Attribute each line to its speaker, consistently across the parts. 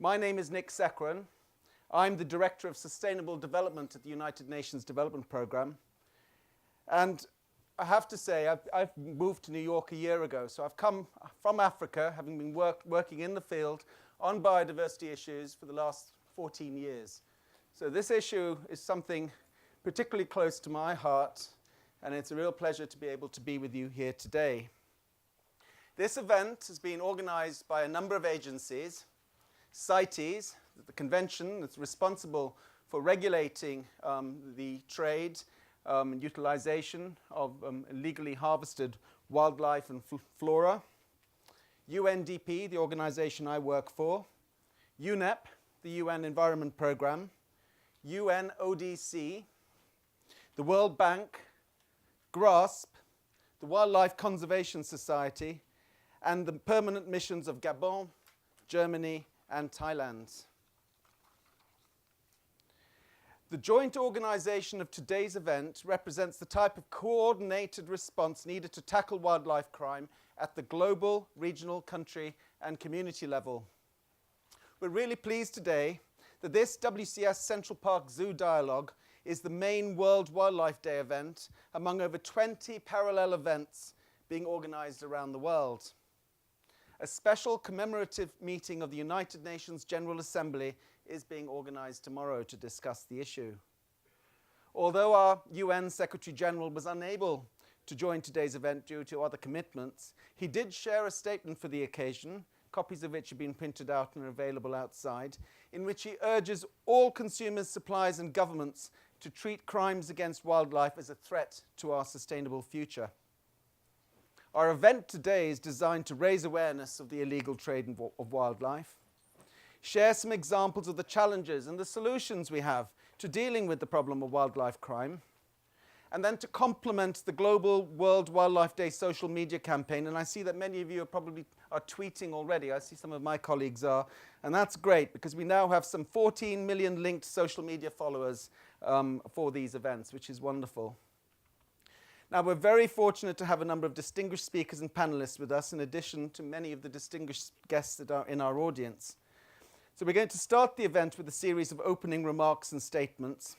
Speaker 1: My name is Nick Sekran. I'm the Director of Sustainable Development at the United Nations Development Programme. And I have to say, I've moved to New York a year ago, so I've come from Africa, having been working in the field on biodiversity issues for the last 14 years. So this issue is something particularly close to my heart, and it's a real pleasure to be able to be with you here today. This event has been organized by a number of agencies. CITES, the convention that's responsible for regulating the trade and utilization of illegally harvested wildlife and flora. UNDP, the organization I work for. UNEP, the UN Environment Programme. UNODC, the World Bank, GRASP, the Wildlife Conservation Society, and the permanent missions of Gabon, Germany, and Thailand. The joint organization of today's event represents the type of coordinated response needed to tackle wildlife crime at the global, regional, country, and community level. We're really pleased today that this WCS Central Park Zoo Dialogue is the main World Wildlife Day event among over 20 parallel events being organized around the world. A special commemorative meeting of the United Nations General Assembly is being organized tomorrow to discuss the issue. Although our UN Secretary General was unable to join today's event due to other commitments, he did share a statement for the occasion, copies of which have been printed out and are available outside, in which he urges all consumers, suppliers, and governments to treat crimes against wildlife as a threat to our sustainable future. Our event today is designed to raise awareness of the illegal trade of wildlife, share some examples of the challenges and the solutions we have to dealing with the problem of wildlife crime, and then to complement the global World Wildlife Day social media campaign. And I see that many of you are tweeting already. I see some of my colleagues are, and that's great because we now have some 14 million linked social media followers for these events, which is wonderful. Now, we're very fortunate to have a number of distinguished speakers and panelists with us, in addition to many of the distinguished guests that are in our audience. So we're going to start the event with a series of opening remarks and statements.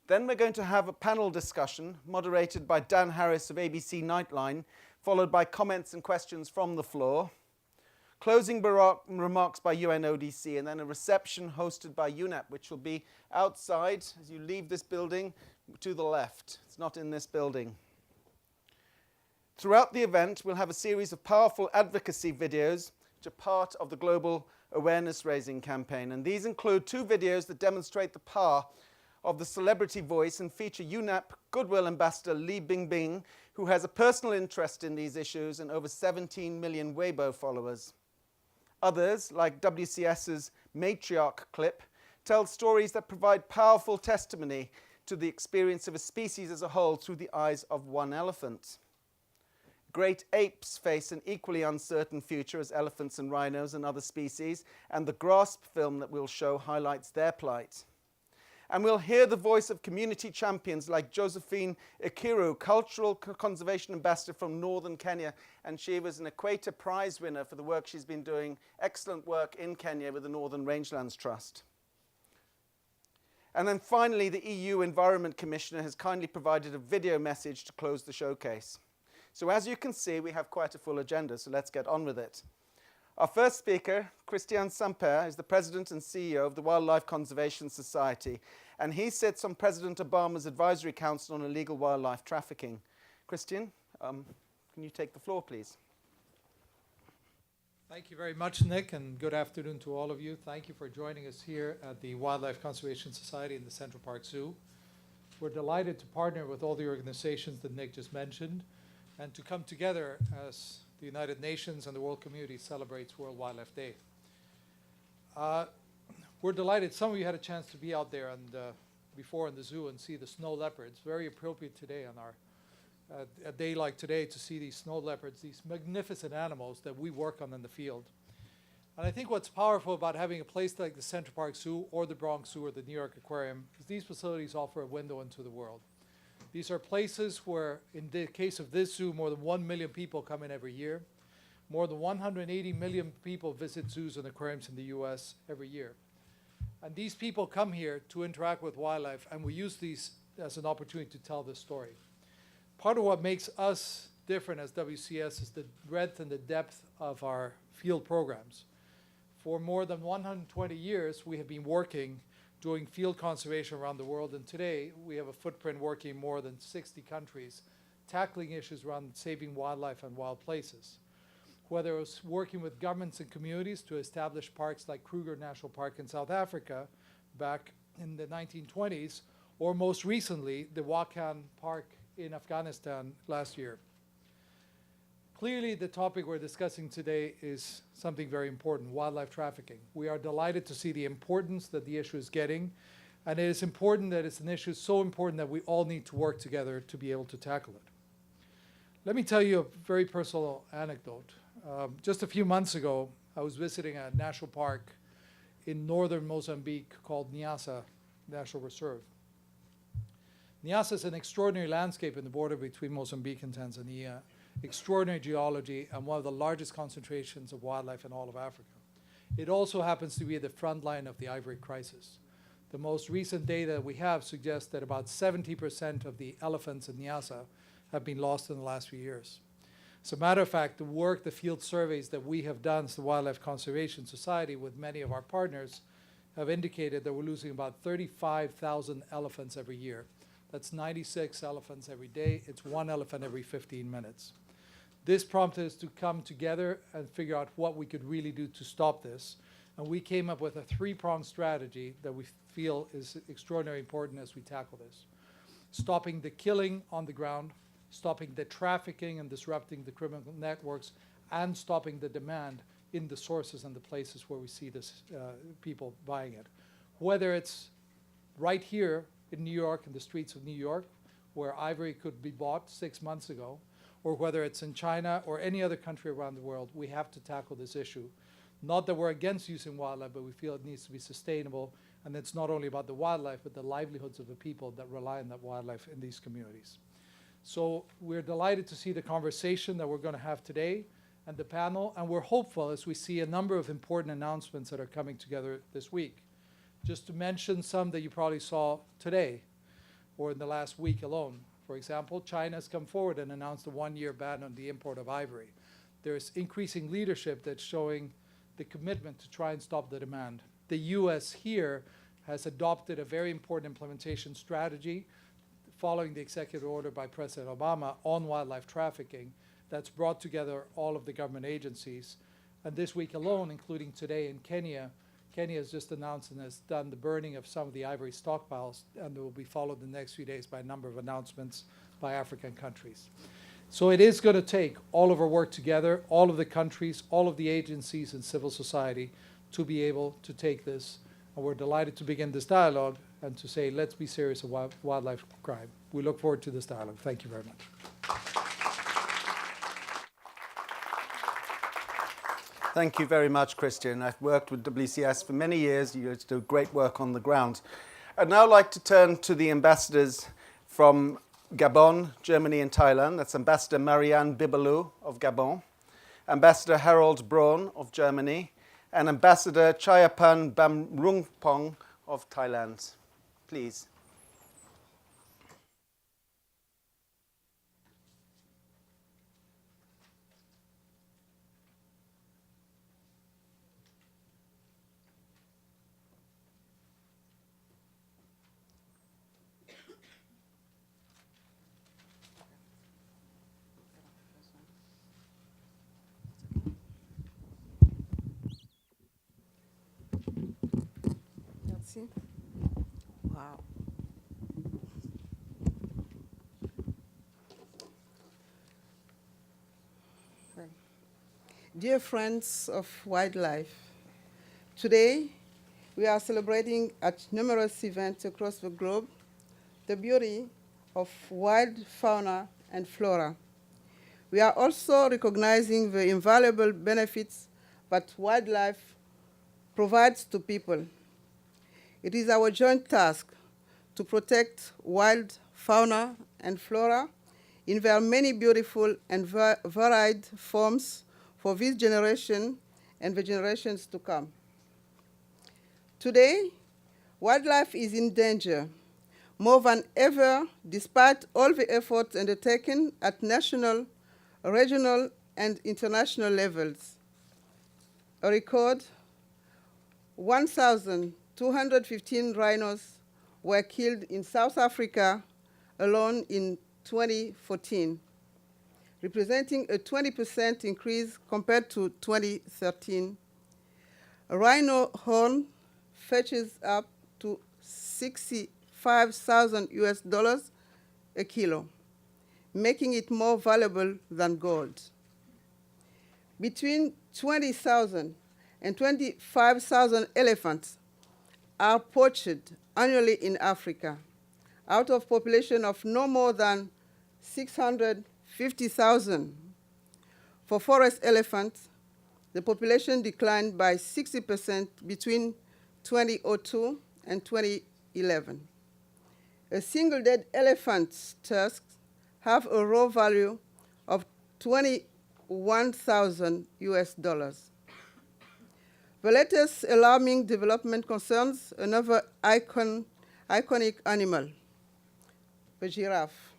Speaker 1: Then we're going to have a panel discussion moderated by Dan Harris of ABC Nightline, followed by comments and questions from the floor. Closing remarks by UNODC, and then a reception hosted by UNEP, which will be outside as you leave this building to the left. It's not in this building. Throughout the event, we'll have a series of powerful advocacy videos which are part of the global awareness-raising campaign. And these include 2 videos that demonstrate the power of the celebrity voice and feature UNEP Goodwill Ambassador Li Bingbing, who has a personal interest in these issues and over 17 million Weibo followers. Others, like WCS's Matriarch clip, tell stories that provide powerful testimony to the experience of a species as a whole through the eyes of one elephant. Great apes face an equally uncertain future as elephants and rhinos and other species, and the GRASP film that we'll show highlights their plight. And we'll hear the voice of community champions like Josephine Ikiru, Cultural Conservation Ambassador from Northern Kenya, and she was an Equator Prize winner for the work she's been doing, excellent work in Kenya with the Northern Rangelands Trust. And then finally, the EU Environment Commissioner has kindly provided a video message to close the showcase. So as you can see, we have quite a full agenda, so let's get on with it. Our first speaker, Christian Samper, is the President and CEO of the Wildlife Conservation Society, and he sits on President Obama's Advisory Council on Illegal Wildlife Trafficking. Christian, can you take the floor, please?
Speaker 2: Thank you very much, Nick, and good afternoon to all of you. Thank you for joining us here at the Wildlife Conservation Society in the Central Park Zoo. We're delighted to partner with all the organizations that Nick just mentioned and to come together as the United Nations and the world community celebrates World Wildlife Day. We're delighted. Some of you had a chance to be out there and before in the zoo and see the snow leopards. Very appropriate today on a day like today to see these snow leopards, these magnificent animals that we work on in the field. And I think what's powerful about having a place like the Central Park Zoo or the Bronx Zoo or the New York Aquarium is these facilities offer a window into the world. These are places where, in the case of this zoo, more than 1 million people come in every year. More than 180 million people visit zoos and aquariums in the US every year. And these people come here to interact with wildlife, and we use these as an opportunity to tell this story. Part of what makes us different as WCS is the breadth and the depth of our field programs. For more than 120 years, we have been working doing field conservation around the world, and today we have a footprint working in more than 60 countries, tackling issues around saving wildlife and wild places. Whether it was working with governments and communities to establish parks like Kruger National Park in South Africa back in the 1920s, or most recently, the Wakhan Park in Afghanistan last year. Clearly, the topic we're discussing today is something very important, wildlife trafficking. We are delighted to see the importance that the issue is getting, and it is important that it's an issue so important that we all need to work together to be able to tackle it. Let me tell you a very personal anecdote. Just a few months ago, I was visiting a national park in northern Mozambique called Niassa National Reserve. Niassa is an extraordinary landscape in the border between Mozambique and Tanzania, extraordinary geology, and one of the largest concentrations of wildlife in all of Africa. It also happens to be at the front line of the ivory crisis. The most recent data we have suggests that about 70% of the elephants in Niassa have been lost in the last few years. As a matter of fact, the work, the field surveys that we have done as the Wildlife Conservation Society with many of our partners have indicated that we're losing about 35,000 elephants every year. That's 96 elephants every day. It's one elephant every 15 minutes. This prompted us to come together and figure out what we could really do to stop this. And we came up with a three-pronged strategy that we feel is extraordinarily important as we tackle this. Stopping the killing on the ground, stopping the trafficking and disrupting the criminal networks, and stopping the demand in the sources and the places where we see this people buying it. Whether it's right here in New York, in the streets of New York, where ivory could be bought 6 months ago, or whether it's in China or any other country around the world, we have to tackle this issue. Not that we're against using wildlife, but we feel it needs to be sustainable, and it's not only about the wildlife, but the livelihoods of the people that rely on that wildlife in these communities. So we're delighted to see the conversation that we're going to have today and the panel, and we're hopeful as we see a number of important announcements that are coming together this week. Just to mention some that you probably saw today or in the last week alone. For example, China has come forward and announced a one-year ban on the import of ivory. There's increasing leadership that's showing the commitment to try and stop the demand. The US here has adopted a very important implementation strategy following the executive order by President Obama on wildlife trafficking that's brought together all of the government agencies. And this week alone, including today in Kenya, Kenya has just announced and has done the burning of some of the ivory stockpiles, and it will be followed in the next few days by a number of announcements by African countries. So it is going to take all of our work together, all of the countries, all of the agencies and civil society to be able to take this. And we're delighted to begin this dialogue and to say, let's be serious about wildlife crime. We look forward to this dialogue. Thank you very much.
Speaker 1: Thank you very much, Christian. I've worked with WCS for many years. You do great work on the ground. I'd now like to turn to the ambassadors from Gabon, Germany and Thailand. That's Ambassador Marianne Bibalou of Gabon, Ambassador Harold Braun of Germany, and Ambassador Chayapan Bamrungpong of Thailand. Please.
Speaker 3: Wow. Dear friends of wildlife, today we are celebrating at numerous events across the globe the beauty of wild fauna and flora. We are also recognizing the invaluable benefits that wildlife provides to people. It is our joint task to protect wild fauna and flora in their many beautiful and varied forms for this generation and the generations to come. Today, wildlife is in danger more than ever, despite all the efforts undertaken at national, regional, and international levels. A record 1,215 rhinos were killed in South Africa alone in 2014, representing a 20% increase compared to 2013. A rhino horn fetches up to $65,000 a kilo, making it more valuable than gold. Between 20,000 and 25,000 elephants are poached annually in Africa, out of a population of no more than 650,000. For forest elephants, the population declined by 60% between 2002 and 2011. A single dead elephant's tusks have a raw value of $21,000. The latest alarming development concerns another iconic animal, the giraffe.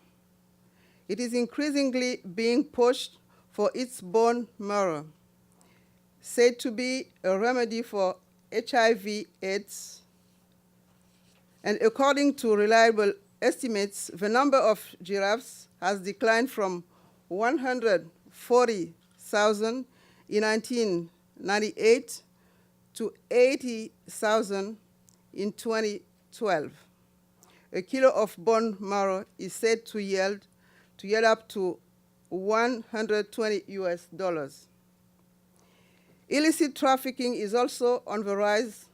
Speaker 3: It is increasingly being poached for its bone marrow, said to be a remedy for HIV/AIDS. And according to reliable estimates, the number of giraffes has declined from 140,000 in 1998 to 80,000 in 2012. A kilo of bone marrow is said to yield up to $120. Illicit trafficking is also on the rise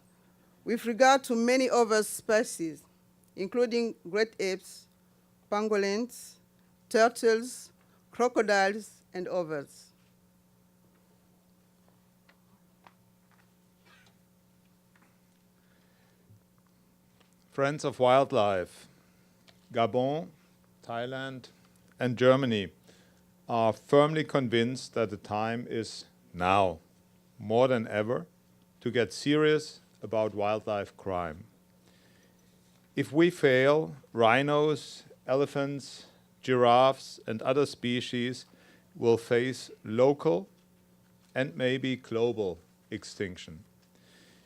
Speaker 3: with regard to many other species, including great apes, pangolins, turtles, crocodiles, and others.
Speaker 4: Friends of Wildlife, Gabon, Thailand, and Germany are firmly convinced that the time is now, more than ever, to get serious about wildlife crime. If we fail, rhinos, elephants, giraffes, and other species will face local and maybe global extinction.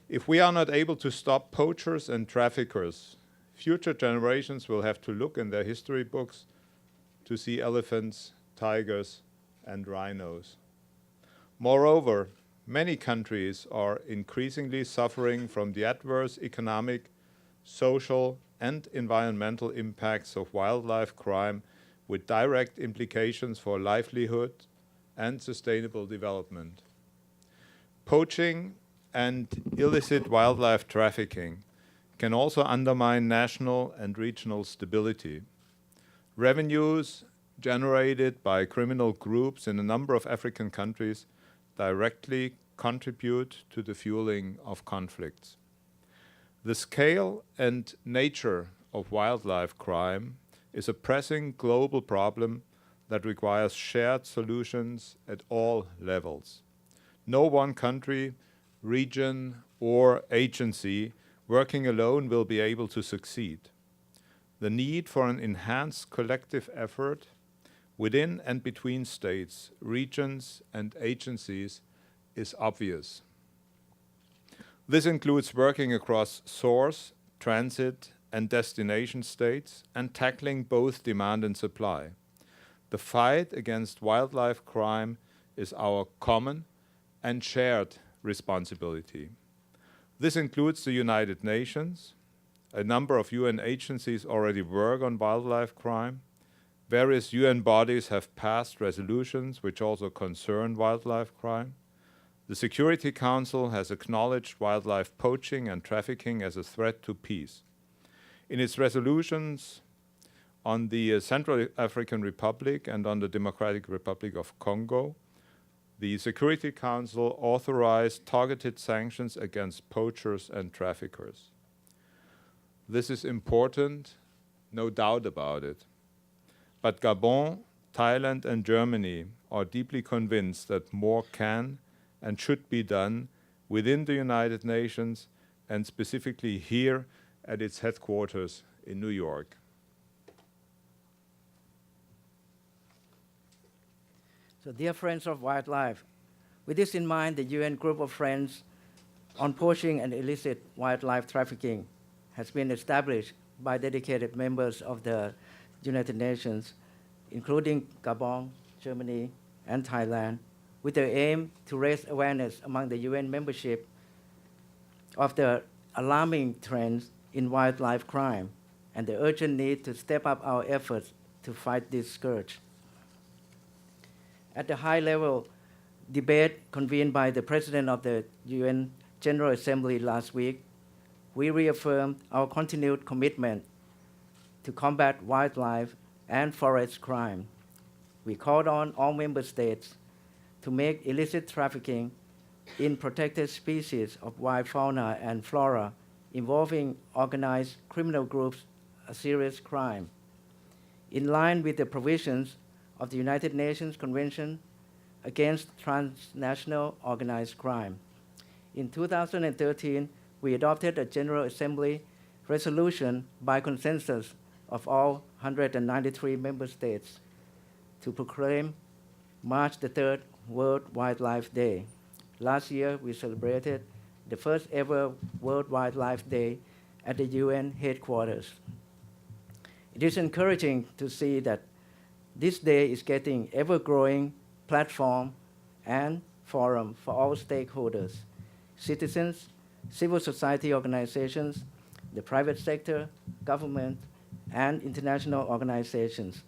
Speaker 4: If we are not able to stop poachers and traffickers, future generations will have to look in their history books to see elephants, tigers, and rhinos. Moreover, many countries are increasingly suffering from the adverse economic, social, and environmental impacts of wildlife crime with direct implications for livelihood and sustainable development. Poaching and illicit wildlife trafficking can also undermine national and regional stability. Revenues generated by criminal groups in a number of African countries directly contribute to the fueling of conflicts. The scale and nature of wildlife crime is a pressing global problem that requires shared solutions at all levels. No one country, region, or agency working alone will be able to succeed. The need for an enhanced collective effort within and between states, regions, and agencies is obvious. This includes working across source, transit, and destination states and tackling both demand and supply. The fight against wildlife crime is our common and shared responsibility. This includes the United Nations. A number of UN agencies already work on wildlife crime. Various UN bodies have passed resolutions which also concern wildlife crime. The Security Council has acknowledged wildlife poaching and trafficking as a threat to peace. In its resolutions on the Central African Republic and on the Democratic Republic of Congo, the Security Council authorized targeted sanctions against poachers and traffickers. This is important, no doubt about it. But Gabon Thailand, and Germany are deeply convinced that more can and should be done within the United Nations and specifically here at its headquarters in New York.
Speaker 5: So dear friends of wildlife, with this in mind, the UN Group of Friends on Poaching and Illicit Wildlife Trafficking has been established by dedicated members of the United Nations, including Gabon, Germany, and Thailand, with the aim to raise awareness among the UN membership of the alarming trends in wildlife crime and the urgent need to step up our efforts to fight this scourge. At the high-level debate convened by the President of the UN General Assembly last week, we reaffirmed our continued commitment to combat wildlife and forest crime. We called on all member states to make illicit trafficking in protected species of wild fauna and flora involving organized criminal groups a serious crime, in line with the provisions of the United Nations Convention against Transnational Organized Crime. In 2013, we adopted a General Assembly resolution by consensus of all 193 member states to proclaim March the 3rd World Wildlife Day. Last year, we celebrated the first ever World Wildlife Day at the UN headquarters. It is encouraging to see that this day is getting ever-growing platform and forum for all stakeholders, citizens, civil society organizations, the private sector, government, and international organizations.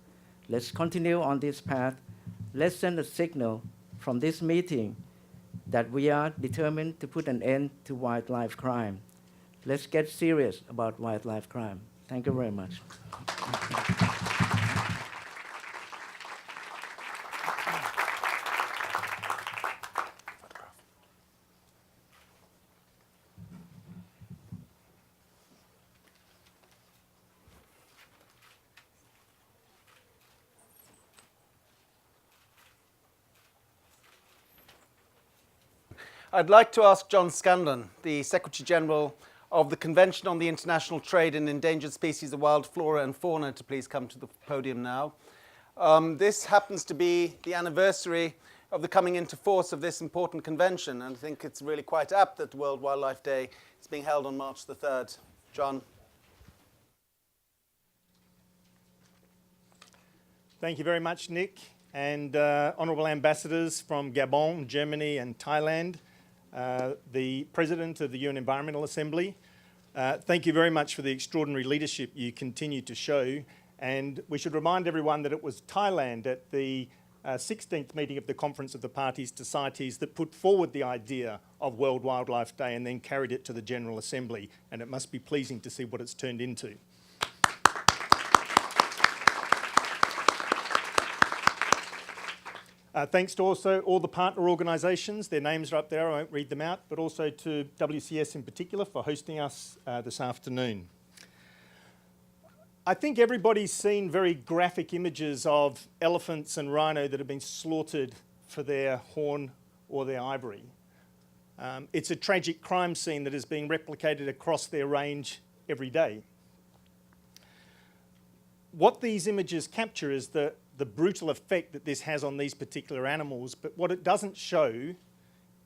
Speaker 5: Let's continue on this path. Let's send a signal from this meeting that we are determined to put an end to wildlife crime. Let's get serious about wildlife crime. Thank you very much.
Speaker 1: I'd like to ask John Scanlon, the Secretary General of the Convention on the International Trade in Endangered Species of Wild Flora and Fauna, to please come to the podium now. This happens to be the anniversary of the coming into force of this important convention, and I think it's really quite apt that World Wildlife Day is being held on March the 3rd. John.
Speaker 6: Thank you very much, Nick, and honourable ambassadors from Gabon, Germany and Thailand, the President of the UN Environmental Assembly. Thank you very much for the extraordinary leadership you continue to show, and we should remind everyone that it was Thailand at the 16th meeting of the Conference of the Parties to CITES that put forward the idea of World Wildlife Day and then carried it to the General Assembly, and it must be pleasing to see what it's turned into. Thanks to also all the partner organisations, their names are up there, I won't read them out, but also to WCS in particular for hosting us this afternoon. I think everybody's seen very graphic images of elephants and rhino that have been slaughtered for their horn or their ivory. It's a tragic crime scene that is being replicated across their range every day. What these images capture is the brutal effect that this has on these particular animals, but what it doesn't show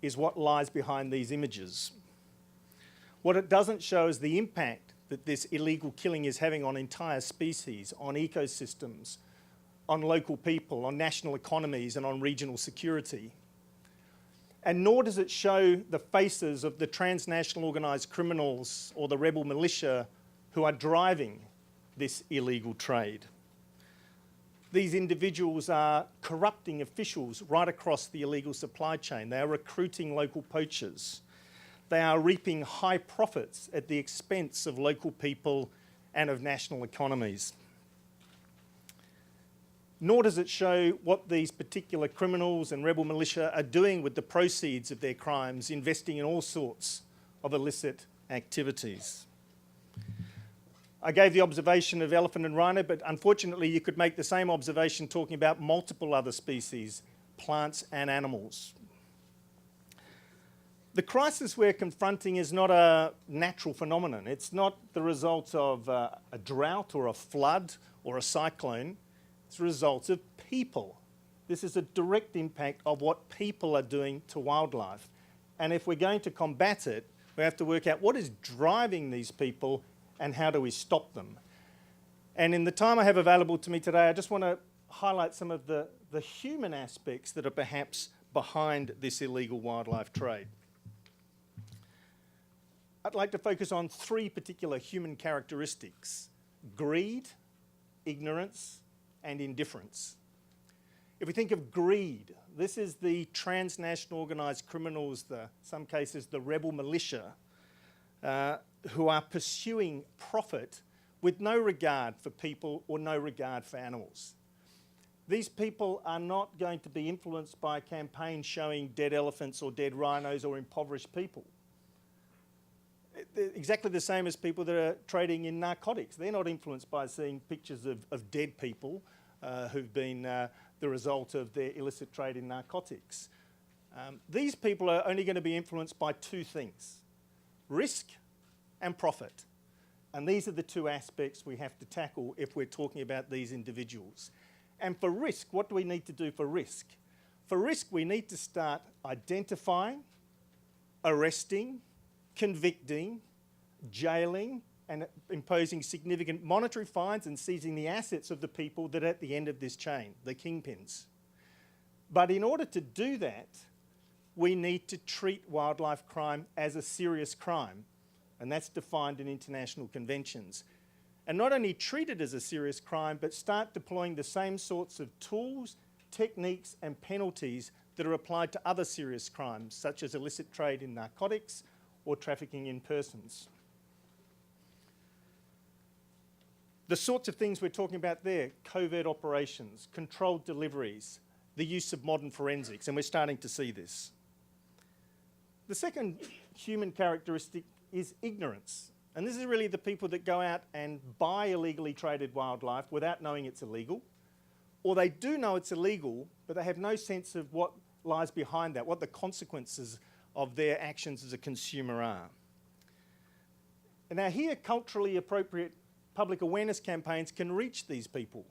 Speaker 6: is what lies behind these images. What it doesn't show is the impact that this illegal killing is having on entire species, on ecosystems, on local people, on national economies and on regional security. And nor does it show the faces of the transnational organised criminals or the rebel militia who are driving this illegal trade. These individuals are corrupting officials right across the illegal supply chain. They are recruiting local poachers. They are reaping high profits at the expense of local people and of national economies. Nor does it show what these particular criminals and rebel militia are doing with the proceeds of their crimes, investing in all sorts of illicit activities. I gave the observation of elephant and rhino, but unfortunately you could make the same observation talking about multiple other species, plants and animals. The crisis we're confronting is not a natural phenomenon. It's not the result of a drought or a flood or a cyclone. It's a result of people. This is a direct impact of what people are doing to wildlife. And if we're going to combat it, we have to work out what is driving these people and how do we stop them. And in the time I have available to me today, I just want to highlight some of the human aspects that are perhaps behind this illegal wildlife trade. I'd like to focus on three particular human characteristics: greed, ignorance, and indifference. If we think of greed, this is the transnational organised criminals, some cases the rebel militia, who are pursuing profit with no regard for people or no regard for animals. These people are not going to be influenced by campaigns showing dead elephants or dead rhinos or impoverished people. They're exactly the same as people that are trading in narcotics. They're not influenced by seeing pictures of dead people who've been the result of their illicit trade in narcotics. These people are only going to be influenced by two things: risk and profit. And these are the two aspects we have to tackle if we're talking about these individuals. And for risk, what do we need to do for risk? For risk, we need to start identifying, arresting, convicting, jailing, and imposing significant monetary fines and seizing the assets of the people that are at the end of this chain, the kingpins. But in order to do that, we need to treat wildlife crime as a serious crime, and that's defined in international conventions. And not only treat it as a serious crime, but start deploying the same sorts of tools, techniques, and penalties that are applied to other serious crimes, such as illicit trade in narcotics or trafficking in persons. The sorts of things we're talking about there: covert operations, controlled deliveries, the use of modern forensics, and we're starting to see this. The second human characteristic is ignorance. And this is really the people that go out and buy illegally traded wildlife without knowing it's illegal, or they do know it's illegal, but they have no sense of what lies behind that, what the consequences of their actions as a consumer are. And now here, culturally appropriate public awareness campaigns can reach these people,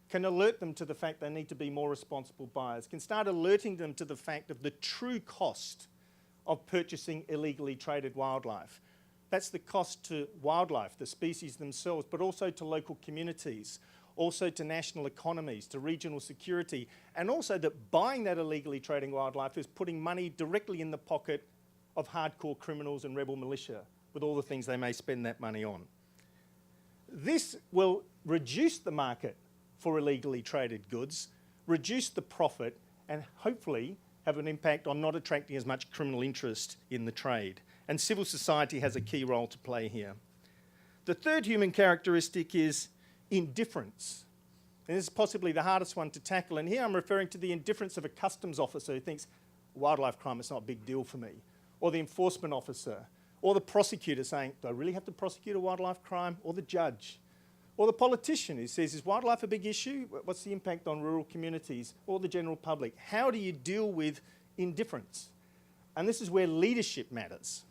Speaker 6: can alert them to the fact they need to be more responsible buyers, can start alerting them to the fact of the true cost of purchasing illegally traded wildlife. That's the cost to wildlife, the species themselves, but also to local communities, also to national economies, to regional security, and also that buying that illegally trading wildlife is putting money directly in the pocket of hardcore criminals and rebel militia with all the things they may spend that money on. This will reduce the market for illegally traded goods, reduce the profit, and hopefully have an impact on not attracting as much criminal interest in the trade. And civil society has a key role to play here. The third human characteristic is indifference. And this is possibly the hardest one to tackle. And here I'm referring to the indifference of a customs officer who thinks wildlife crime is not a big deal for me, or the enforcement officer, or the prosecutor saying, do I really have to prosecute a wildlife crime? Or the judge, or the politician who says, is wildlife a big issue? What's the impact on rural communities or the general public? How do you deal with indifference? And this is where leadership matters.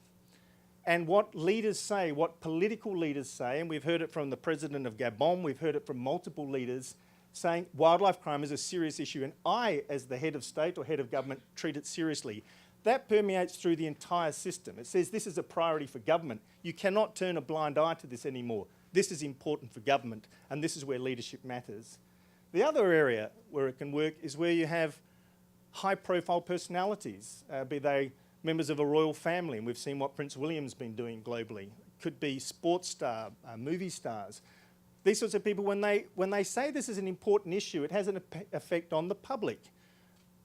Speaker 6: And what leaders say, what political leaders say, and we've heard it from the president of Gabon, we've heard it from multiple leaders, saying wildlife crime is a serious issue, and I, as the head of state or head of government, treat it seriously. That permeates through the entire system. It says this is a priority for government. You cannot turn a blind eye to this anymore. This is important for government, and this is where leadership matters. The other area where it can work is where you have high-profile personalities, be they members of a royal family, and we've seen what Prince William's been doing globally. Could be sports star, movie stars. These sorts of people, when they say this is an important issue, it has an effect on the public.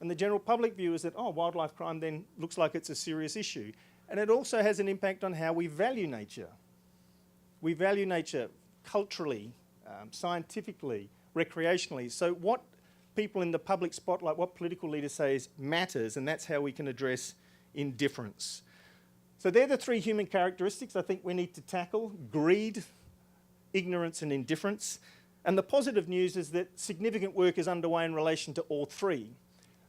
Speaker 6: And the general public view is that, oh, wildlife crime then looks like it's a serious issue. And it also has an impact on how we value nature. We value nature culturally, scientifically, recreationally. So what people in the public spotlight, what political leaders say matters, and that's how we can address indifference. So they're the three human characteristics I think we need to tackle: greed, ignorance and indifference. And the positive news is that significant work is underway in relation to all three.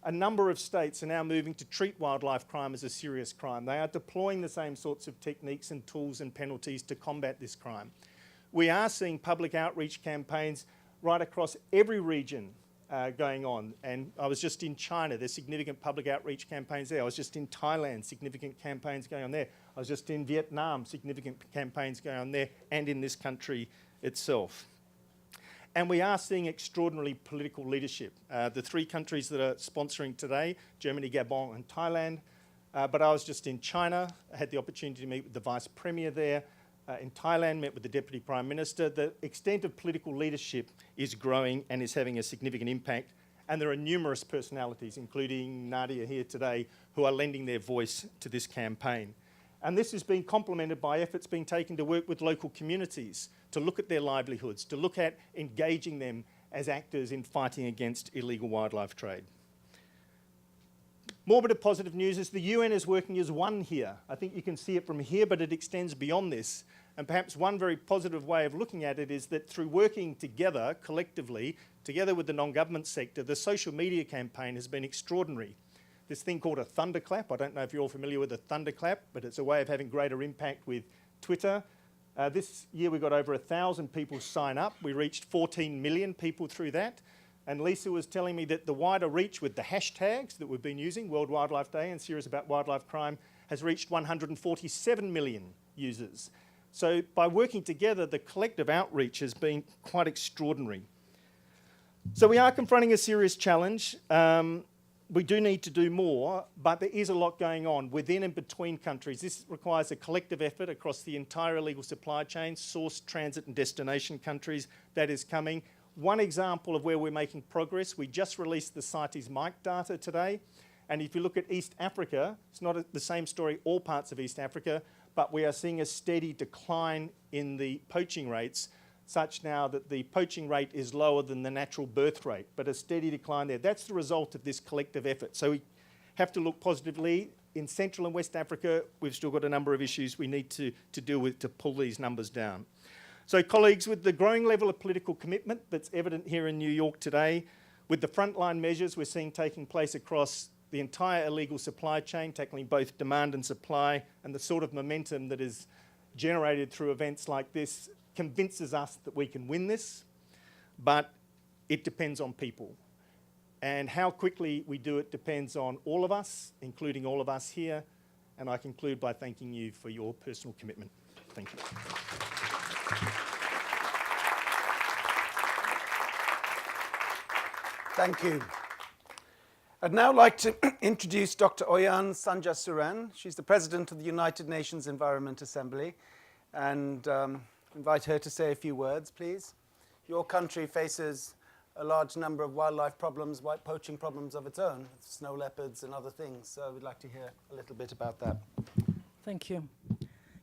Speaker 6: A number of states are now moving to treat wildlife crime as a serious crime. They are deploying the same sorts of techniques and tools and penalties to combat this crime. We are seeing public outreach campaigns right across every region going on. And I was just in China, there's significant public outreach campaigns there. I was just in Thailand, significant campaigns going on there. I was just in Vietnam, significant campaigns going on there, and in this country itself. And we are seeing extraordinary political leadership. The three countries that are sponsoring today, Germany, Gabon and Thailand. But I was just in China. I had the opportunity to meet with the Vice Premier there. In Thailand, met with the Deputy Prime Minister. The extent of political leadership is growing and is having a significant impact. And there are numerous personalities, including Nadia here today, who are lending their voice to this campaign. And this has been complemented by efforts being taken to work with local communities, to look at their livelihoods, to look at engaging them as actors in fighting against illegal wildlife trade. More bit of positive news is the UN is working as one here. I think you can see it from here, but it extends beyond this. And perhaps one very positive way of looking at it is that through working together, collectively, together with the non-government sector, the social media campaign has been extraordinary. This thing called a thunderclap, I don't know if you're all familiar with a thunderclap, but it's a way of having greater impact with Twitter. This year we got over 1,000 people sign up. We reached 14 million people through that. And Lisa was telling me that the wider reach with the hashtags that we've been using, World Wildlife Day and Serious About Wildlife Crime, has reached 147 million users. So by working together, the collective outreach has been quite extraordinary. So we are confronting a serious challenge. We do need to do more, but there is a lot going on within and between countries. This requires a collective effort across the entire illegal supply chain, source, transit and destination countries. That is coming. One example of where we're making progress, we just released the CITES MIC data today. And if you look at East Africa, it's not the same story all parts of East Africa, but we are seeing a steady decline in the poaching rates, such now that the poaching rate is lower than the natural birth rate, but a steady decline there. That's the result of this collective effort. So we have to look positively. In Central and West Africa, we've still got a number of issues we need to deal with to pull these numbers down. So colleagues, with the growing level of political commitment that's evident here in New York today, with the frontline measures we're seeing taking place across the entire illegal supply chain, tackling both demand and supply, and the sort of momentum that is generated through events like this, convinces us that we can win this, but it depends on people. And how quickly we do it depends on all of us, including all of us here. And I conclude by thanking you for your personal commitment. Thank you.
Speaker 1: Thank you. I'd now like to introduce Dr. Oyan Sanjasuren. She's the President of the United Nations Environment Assembly, and invite her to say a few words, please. Your country faces a large number of wildlife problems, white poaching problems of its own, snow leopards and other things. So we'd like to hear a little bit about that.
Speaker 7: Thank you.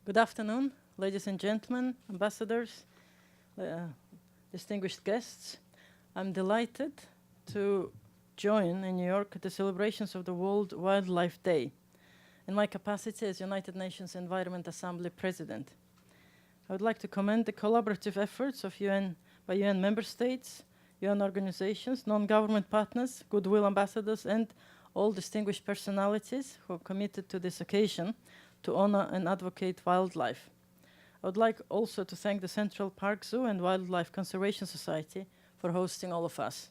Speaker 7: Good afternoon, ladies and gentlemen, ambassadors, distinguished guests. I'm delighted to join in New York the celebrations of the World Wildlife Day in my capacity as United Nations Environment Assembly President. I would like to commend the collaborative efforts of UN member states, UN organizations, non-government partners, goodwill ambassadors, and all distinguished personalities who are committed to this occasion to honor and advocate wildlife. I would like also to thank the Central Park Zoo and Wildlife Conservation Society for hosting all of us.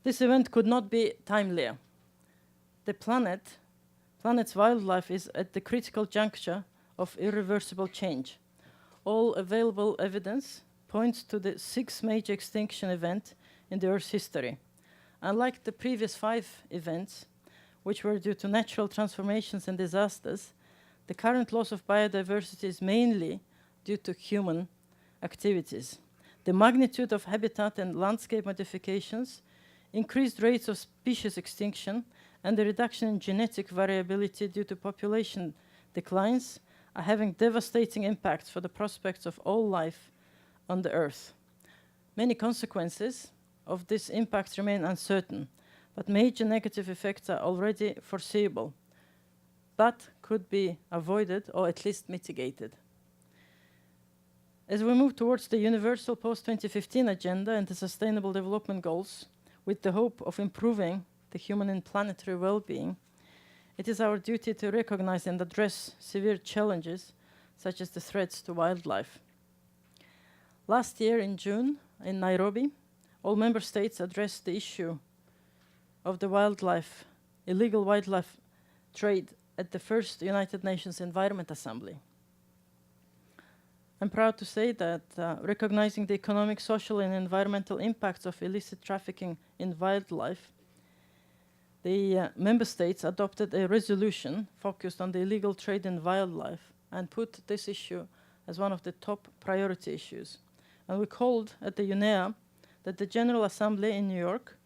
Speaker 7: This event could not be timelier. The planet's wildlife is at the critical juncture of irreversible change. All available evidence points to the 6th major extinction event in the Earth's history. Unlike the previous 5 events, which were due to natural transformations and disasters, the current loss of biodiversity is mainly due to human activities. The magnitude of habitat and landscape modifications, increased rates of species extinction, and the reduction in genetic variability due to population declines are having devastating impacts for the prospects of all life on the Earth. Many consequences of these impacts remain uncertain, but major negative effects are already foreseeable, but could be avoided or at least mitigated. As we move towards the universal post-2015 agenda and the Sustainable Development Goals, with the hope of improving the human and planetary well-being, it is our duty to recognize and address severe challenges, such as the threats to wildlife. Last year in June, in Nairobi, all member states addressed the issue of the illegal wildlife trade at the first United Nations Environment Assembly. I'm proud to say that recognizing the economic, social, and environmental impacts of illicit trafficking in wildlife, the member states adopted a resolution focused on the illegal trade in wildlife and put this issue as one of the top priority issues. And we called at the UNEA that the General Assembly in New York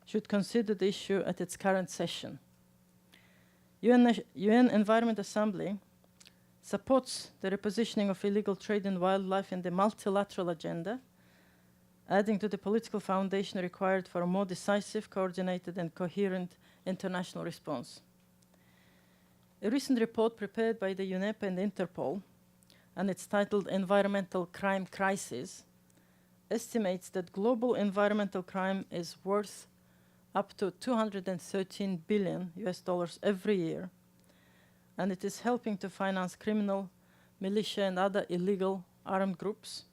Speaker 7: should consider the issue at its current session. UN Environment Assembly supports the repositioning of illegal trade in wildlife in the multilateral agenda, adding to the political foundation required for a more decisive, coordinated, and coherent international response. A recent report prepared by the UNEP and Interpol, and it's titled Environmental Crime Crisis, estimates that global environmental crime is worth up to $213 billion every year, and it is helping to finance criminal, militia, and other illegal armed groups,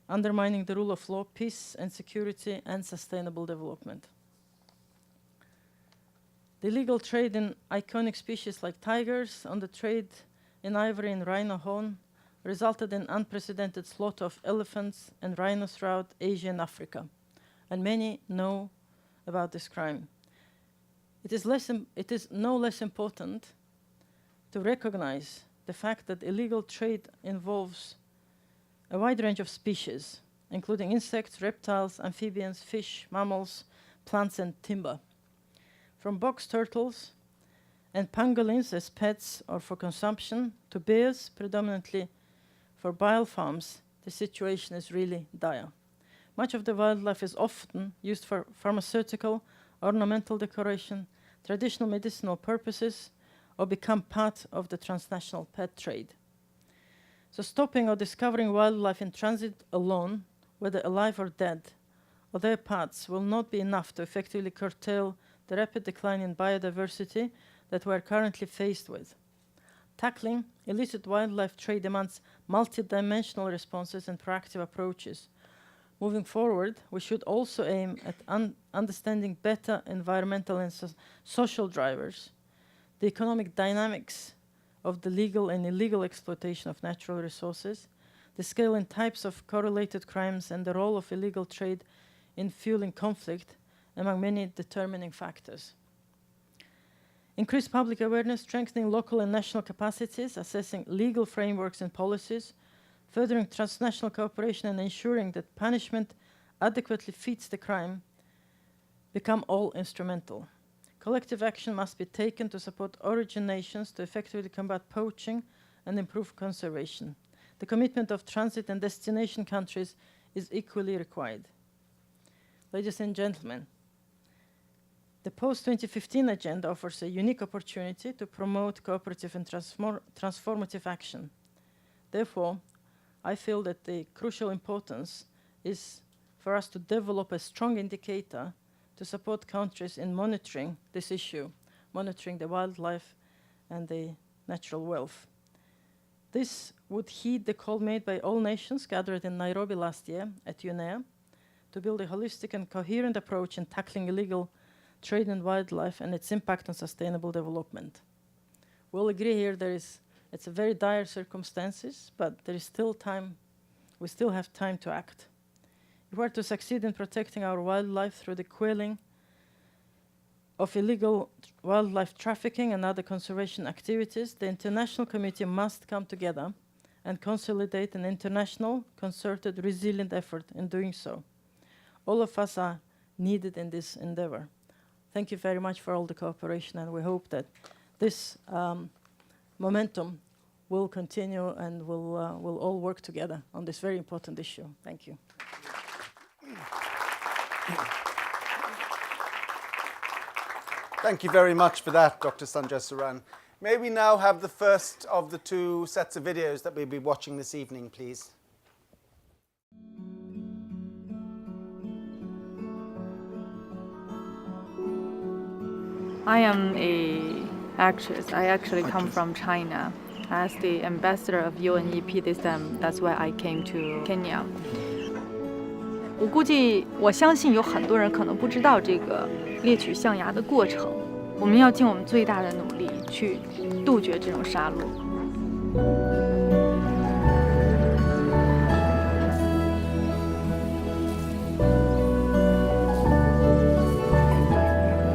Speaker 7: undermining the rule of law, peace and security, and sustainable development. The illegal trade in iconic species like tigers, on the trade in ivory and rhino horn, resulted in unprecedented slaughter of elephants and rhinos throughout Asia and Africa, and many know about this crime. It is no less important to recognize the fact that illegal trade involves a wide range of species, including insects, reptiles, amphibians, fish, mammals, plants, and timber. From box turtles and pangolins as pets or for consumption, to bears, predominantly for biofarms, the situation is really dire. Much of the wildlife is often used for pharmaceutical, ornamental decoration, traditional medicinal purposes, or become part of the transnational pet trade. So stopping or discovering wildlife in transit alone, whether alive or dead, or their parts, will not be enough to effectively curtail the rapid decline in biodiversity that we are currently faced with. Tackling illicit wildlife trade demands multidimensional responses and proactive approaches. Moving forward, we should also aim at understanding better environmental and social drivers, the economic dynamics of the legal and illegal exploitation of natural resources, the scale and types of correlated crimes, and the role of illegal trade in fueling conflict, among many determining factors. Increased public awareness, strengthening local and national capacities, assessing legal frameworks and policies, furthering transnational cooperation, and ensuring that punishment adequately fits the crime become all instrumental. Collective action must be taken to support origin nations to effectively combat poaching and improve conservation. The commitment of transit and destination countries is equally required. Ladies and gentlemen, the post-2015 agenda offers a unique opportunity to promote cooperative and transformative action. Therefore, I feel that the crucial importance is for us to develop a strong indicator to support countries in monitoring this issue, monitoring the wildlife and the natural wealth. This would heed the call made by all nations gathered in Nairobi last year at UNEA to build a holistic and coherent approach in tackling illegal trade in wildlife and its impact on sustainable development. We'll agree here it's a very dire circumstances, but there is still time, we still have time to act. If we are to succeed in protecting our wildlife through the quelling of illegal wildlife trafficking and other conservation activities, the international community must come together and consolidate an international, concerted, resilient effort in doing so. All of us are needed in this endeavor. Thank you very much for all the cooperation, and we hope that this momentum will continue and we'll all work together on this very important issue. Thank you.
Speaker 1: Thank you very much for that, Dr. Sanjay Suran. May we now have the first of the two sets of videos that we'll be watching this evening, please?
Speaker 8: I am an actress. I actually come from China. As the ambassador of UNEP this time, that's why I came to Kenya. 我估计，我相信有很多人可能不知道这个猎取象牙的过程。我们要尽我们最大的努力去杜绝这种杀戮。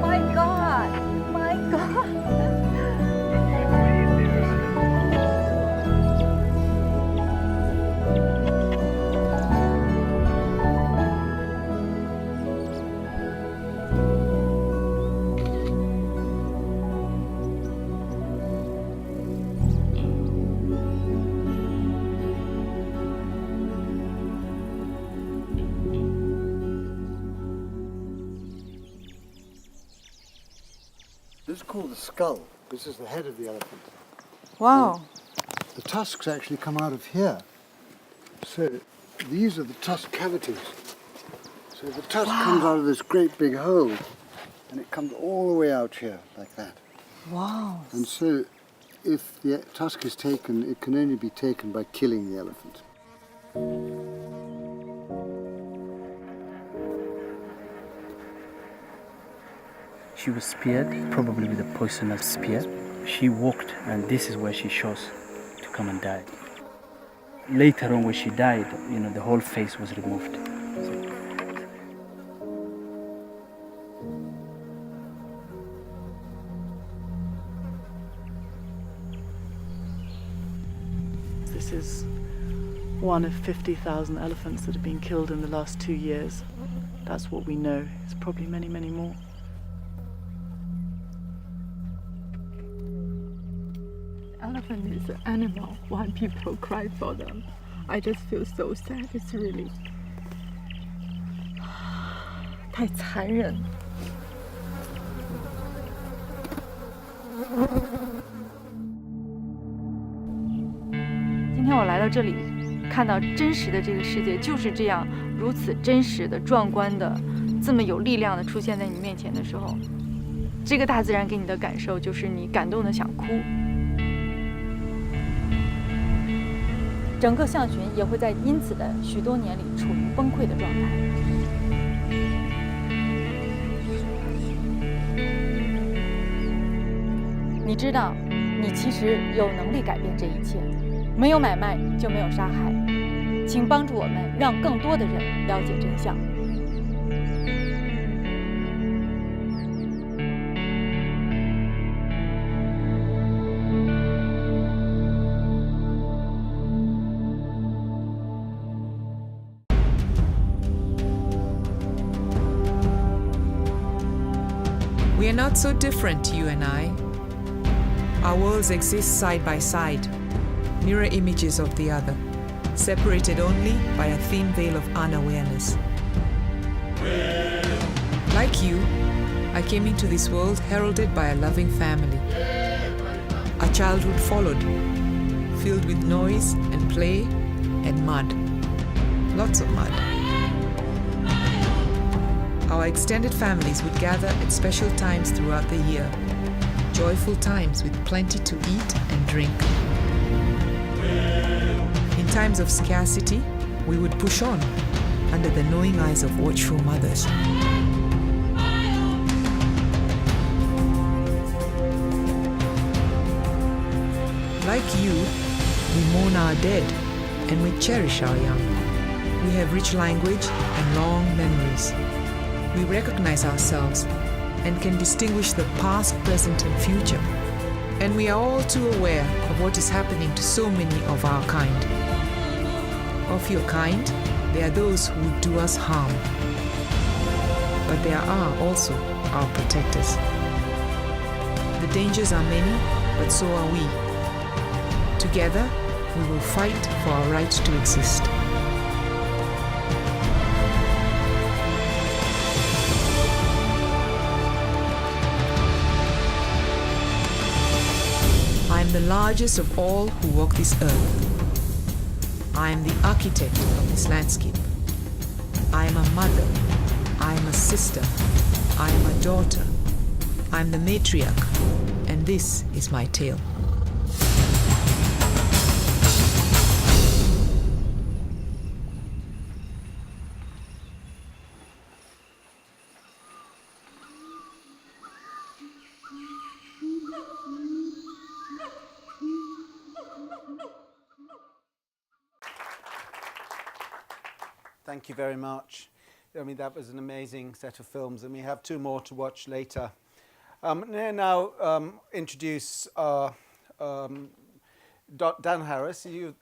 Speaker 8: My God! My God!
Speaker 9: This is called the skull. This is the head of the elephant.
Speaker 8: Wow!
Speaker 9: The tusks actually come out of here. So these are the tusk cavities. So the tusk comes out of this great big hole and it comes all the way out here like that.
Speaker 8: Wow!
Speaker 9: And so if the tusk is taken, it can only be taken by killing the elephant.
Speaker 10: She was speared, probably with a poisonous spear. She walked, and this is where she chose to come and die. Later on, when she died, the whole face was removed.
Speaker 11: This is one of 50,000 elephants that have been killed in the last 2 years. That's what we know. It's probably many, many more.
Speaker 8: Elephant is an animal. Why people cry for them? I just feel so sad. It's really 太残忍。今天我来到这里，看到真实的这个世界就是这样，如此真实的、壮观的，这么有力量的出现在你面前的时候，这个大自然给你的感受就是你感动的想哭。整个象群也会在因此的许多年里处于崩溃的状态。你知道，你其实有能力改变这一切。没有买卖就没有杀害，请帮助我们，让更多的人了解真相。
Speaker 12: We are not so different, you and I. Our worlds exist side by side, mirror images of the other, separated only by a thin veil of unawareness. Like you, I came into this world heralded by a loving family. A childhood followed, filled with noise and play and mud. Lots of mud. Our extended families would gather at special times throughout the year, joyful times with plenty to eat and drink. In times of scarcity, we would push on under the knowing eyes of watchful mothers. Like you, we mourn our dead and we cherish our young. We have rich language and long memories. We recognize ourselves and can distinguish the past, present, and future. And we are all too aware of what is happening to so many of our kind. Of your kind, there are those who would do us harm. But there are also our protectors. The dangers are many, but so are we. Together, we will fight for our right to exist. I am the largest of all who walk this earth. I am the architect of this landscape. I am a mother. I am a sister. I am a daughter. I'm the matriarch, and this is my tale.
Speaker 1: Thank you very much. I mean, that was an amazing set of films, and we have 2 more to watch later. Now introduce Dan Harris. You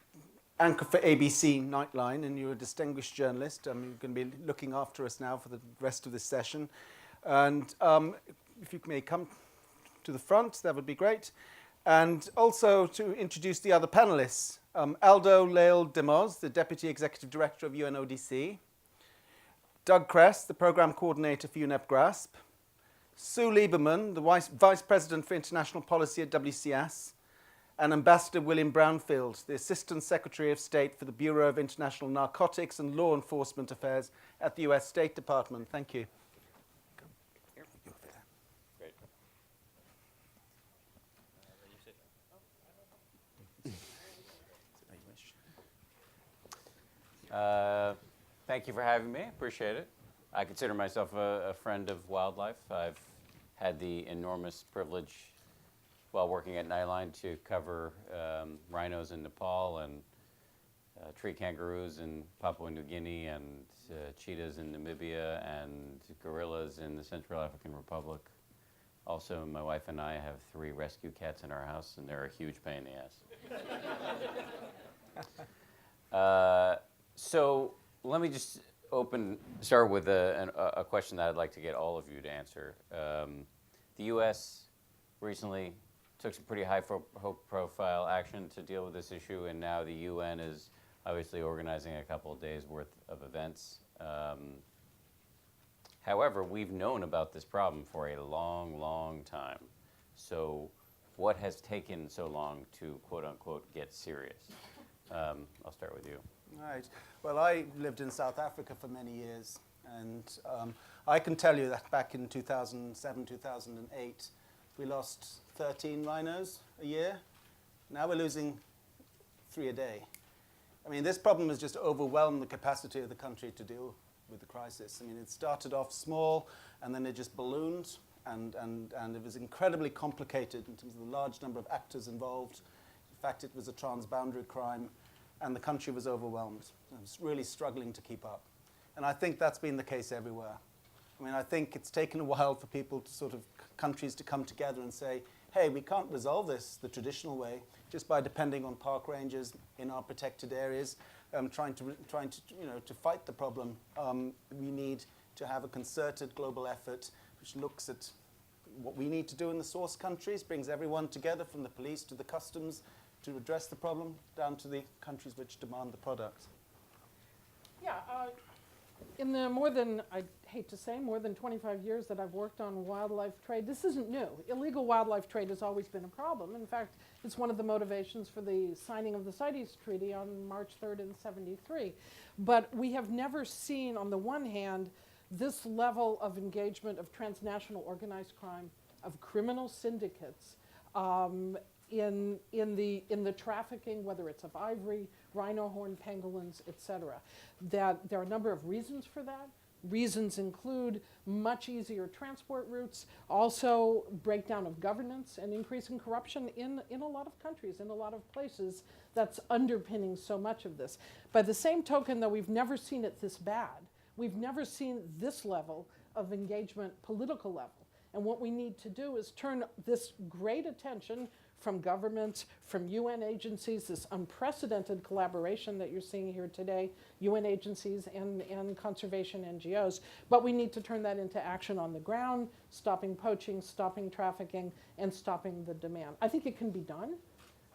Speaker 1: anchor for ABC Nightline, and you're a distinguished journalist. You're going to be looking after us now for the rest of this session. And if you may come to the front, that would be great. And also to introduce the other panelists. Aldo Leal Demoz, the Deputy Executive Director of UNODC. Doug Kress, the Program Coordinator for UNEP GRASP. Sue Lieberman, the Vice President for International Policy at WCS. And Ambassador William Brownfield, the Assistant Secretary of State for the Bureau of International Narcotics and Law Enforcement Affairs at the US State Department. Thank you.
Speaker 13: Thank you for having me. Appreciate it. I consider myself a friend of wildlife. I've had the enormous privilege while working at Nightline to cover rhinos in Nepal and tree kangaroos in Papua New Guinea and cheetahs in Namibia and gorillas in the Central African Republic. Also, my wife and I have 3 rescue cats in our house, and they're a huge pain in the ass. So let me just start with a question that I'd like to get all of you to answer. The U.S. recently took some pretty high-profile action to deal with this issue, and now the UN is obviously organizing a couple of days' worth of events. However, we've known about this problem for a long, long time. So what has taken so long to, quote-unquote, get serious? I'll start with you.
Speaker 1: Right. Well, I lived in South Africa for many years, and I can tell you that back in 2007, 2008, we lost 13 rhinos a year. Now we're losing 3 a day. I mean, this problem has just overwhelmed the capacity of the country to deal with the crisis. I mean, it started off small, and then it just ballooned, and it was incredibly complicated in terms of the large number of actors involved. In fact, it was a transboundary crime, and the country was overwhelmed. It was really struggling to keep up. And I think that's been the case everywhere. I mean, I think it's taken a while for people to sort of, countries to come together and say, hey, we can't resolve this the traditional way, just by depending on park rangers in our protected areas, trying to fight the problem. We need to have a concerted global effort which looks at what we need to do in the source countries, brings everyone together from the police to the customs to address the problem down to the countries which demand the product.
Speaker 14: Yeah, in the more than, I hate to say, more than 25 years that I've worked on wildlife trade, this isn't new. Illegal wildlife trade has always been a problem. In fact, it's one of the motivations for the signing of the CITES Treaty on March 3rd in '73. But we have never seen, on the one hand, this level of engagement of transnational organized crime, of criminal syndicates, in the trafficking, whether it's of ivory, rhino horn, pangolins, etc. That there are a number of reasons for that. Reasons include much easier transport routes, also breakdown of governance and increasing corruption in a lot of countries, in a lot of places. That's underpinning so much of this. By the same token, though, we've never seen it this bad. We've never seen this level of engagement, political level. And what we need to do is turn this great attention from governments, from UN agencies, this unprecedented collaboration that you're seeing here today, UN agencies and conservation NGOs, but we need to turn that into action on the ground, stopping poaching, stopping trafficking, and stopping the demand. I think it can be done,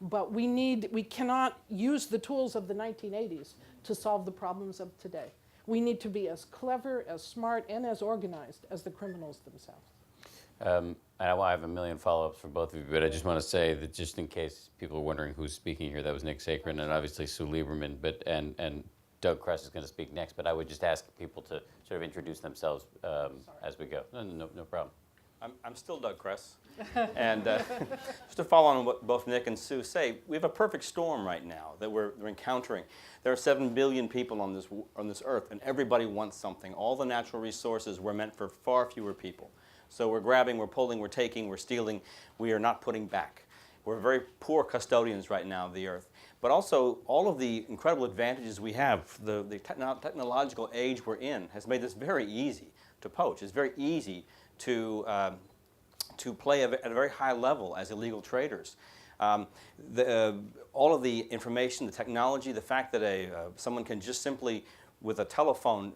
Speaker 14: but we cannot use the tools of the 1980s to solve the problems of today. We need to be as clever, as smart, and as organized as the criminals themselves.
Speaker 13: I have a million follow-ups for both of you, but I just want to say that just in case people are wondering who's speaking here, that was Nick Sacred and obviously Sue Lieberman, and Doug Kress is going to speak next, but I would just ask people to sort of introduce themselves as we go. No problem.
Speaker 15: I'm still Doug Kress. And just to follow on what both Nick and Sue say, we have a perfect storm right now that we're encountering. There are 7 billion people on this earth, and everybody wants something. All the natural resources were meant for far fewer people. So we're grabbing, we're pulling, we're taking, we're stealing. We are not putting back. We're very poor custodians right now of the earth. But also, all of the incredible advantages we have, the technological age we're in has made this very easy to poach. It's very easy to play at a very high level as illegal traders. All of the information, the technology, the fact that someone can just simply, with a telephone,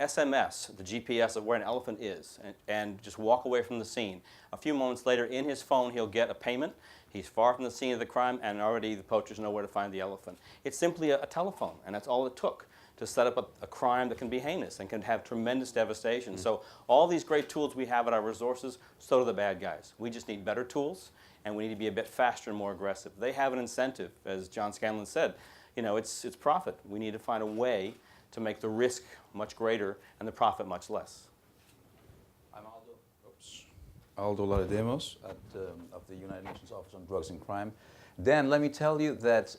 Speaker 15: SMS the GPS of where an elephant is and just walk away from the scene. A few moments later, in his phone, he'll get a payment. He's far from the scene of the crime, and already the poachers know where to find the elephant. It's simply a telephone, and that's all it took to set up a crime that can be heinous and can have tremendous devastation. So all these great tools we have at our resources, so do the bad guys. We just need better tools, and we need to be a bit faster and more aggressive. They have an incentive, as John Scanlon said. You know, it's profit. We need to find a way to make the risk much greater and the profit much less.
Speaker 16: I'm Aldo Laredemos of the United Nations Office on Drugs and Crime. Dan, let me tell you that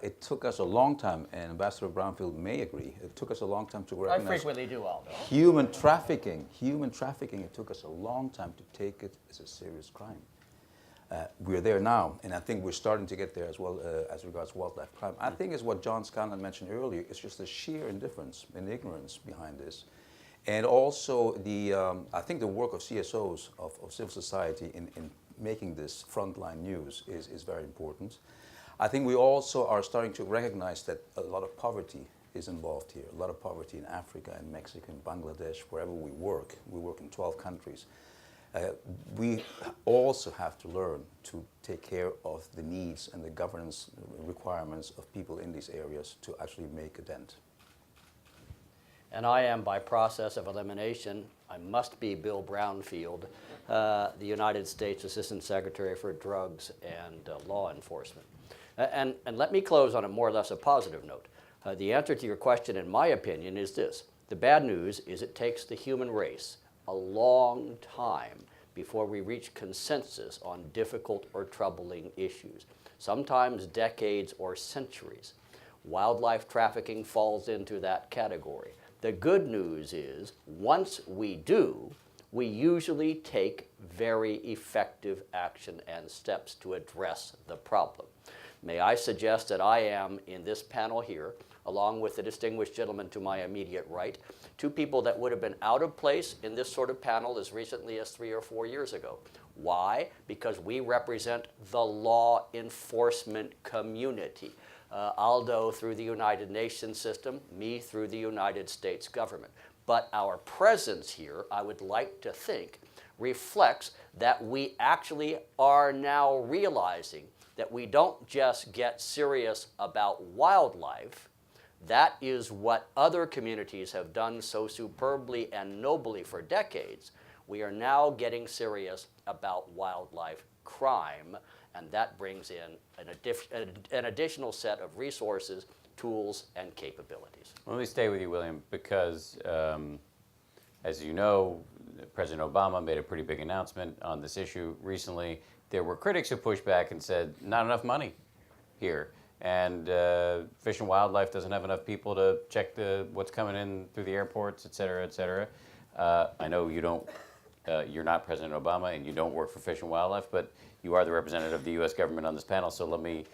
Speaker 16: it took us a long time, and Ambassador Brownfield may agree, it took us a long time to recognize...
Speaker 17: I frequently do, Aldo.
Speaker 16: Human trafficking, it took us a long time to take it as a serious crime. We're there now, and I think we're starting to get there as well as regards wildlife crime. I think it's what John Scanlon mentioned earlier, it's just the sheer indifference and ignorance behind this. And also I think the work of CSOs, of civil society in making this frontline news is very important. I think we also are starting to recognize that a lot of poverty is involved here, a lot of poverty in Africa and Mexico and Bangladesh, wherever we work. We work in 12 countries. We also have to learn to take care of the needs and the governance requirements of people in these areas to actually make a dent.
Speaker 17: And I am, by process of elimination, I must be Bill Brownfield, the United States Assistant Secretary for Drugs and Law Enforcement. And let me close on a more or less a positive note. The answer to your question, in my opinion, is this. The bad news is it takes the human race a long time before we reach consensus on difficult or troubling issues, sometimes decades or centuries. Wildlife trafficking falls into that category. The good news is, once we do, we usually take very effective action and steps to address the problem. May I suggest that I am, in this panel here, along with the distinguished gentleman to my immediate right, two people that would have been out of place in this sort of panel as recently as 3 or 4 years ago. Why? Because we represent the law enforcement community. Aldo through the United Nations system, me through the United States government. But our presence here, I would like to think, reflects that we actually are now realizing that we don't just get serious about wildlife. That is what other communities have done so superbly and nobly for decades. We are now getting serious about wildlife crime, and that brings in an additional set of resources, tools, and capabilities.
Speaker 13: Well, let me stay with you, William, because as you know, President Obama made a pretty big announcement on this issue recently. There were critics who pushed back and said, not enough money here. And Fish and Wildlife doesn't have enough people to check what's coming in through the airports, et cetera, et cetera. I know you don't, you're not President Obama and you don't work for Fish and Wildlife, but you are the representative of the U.S. government on this panel, so let me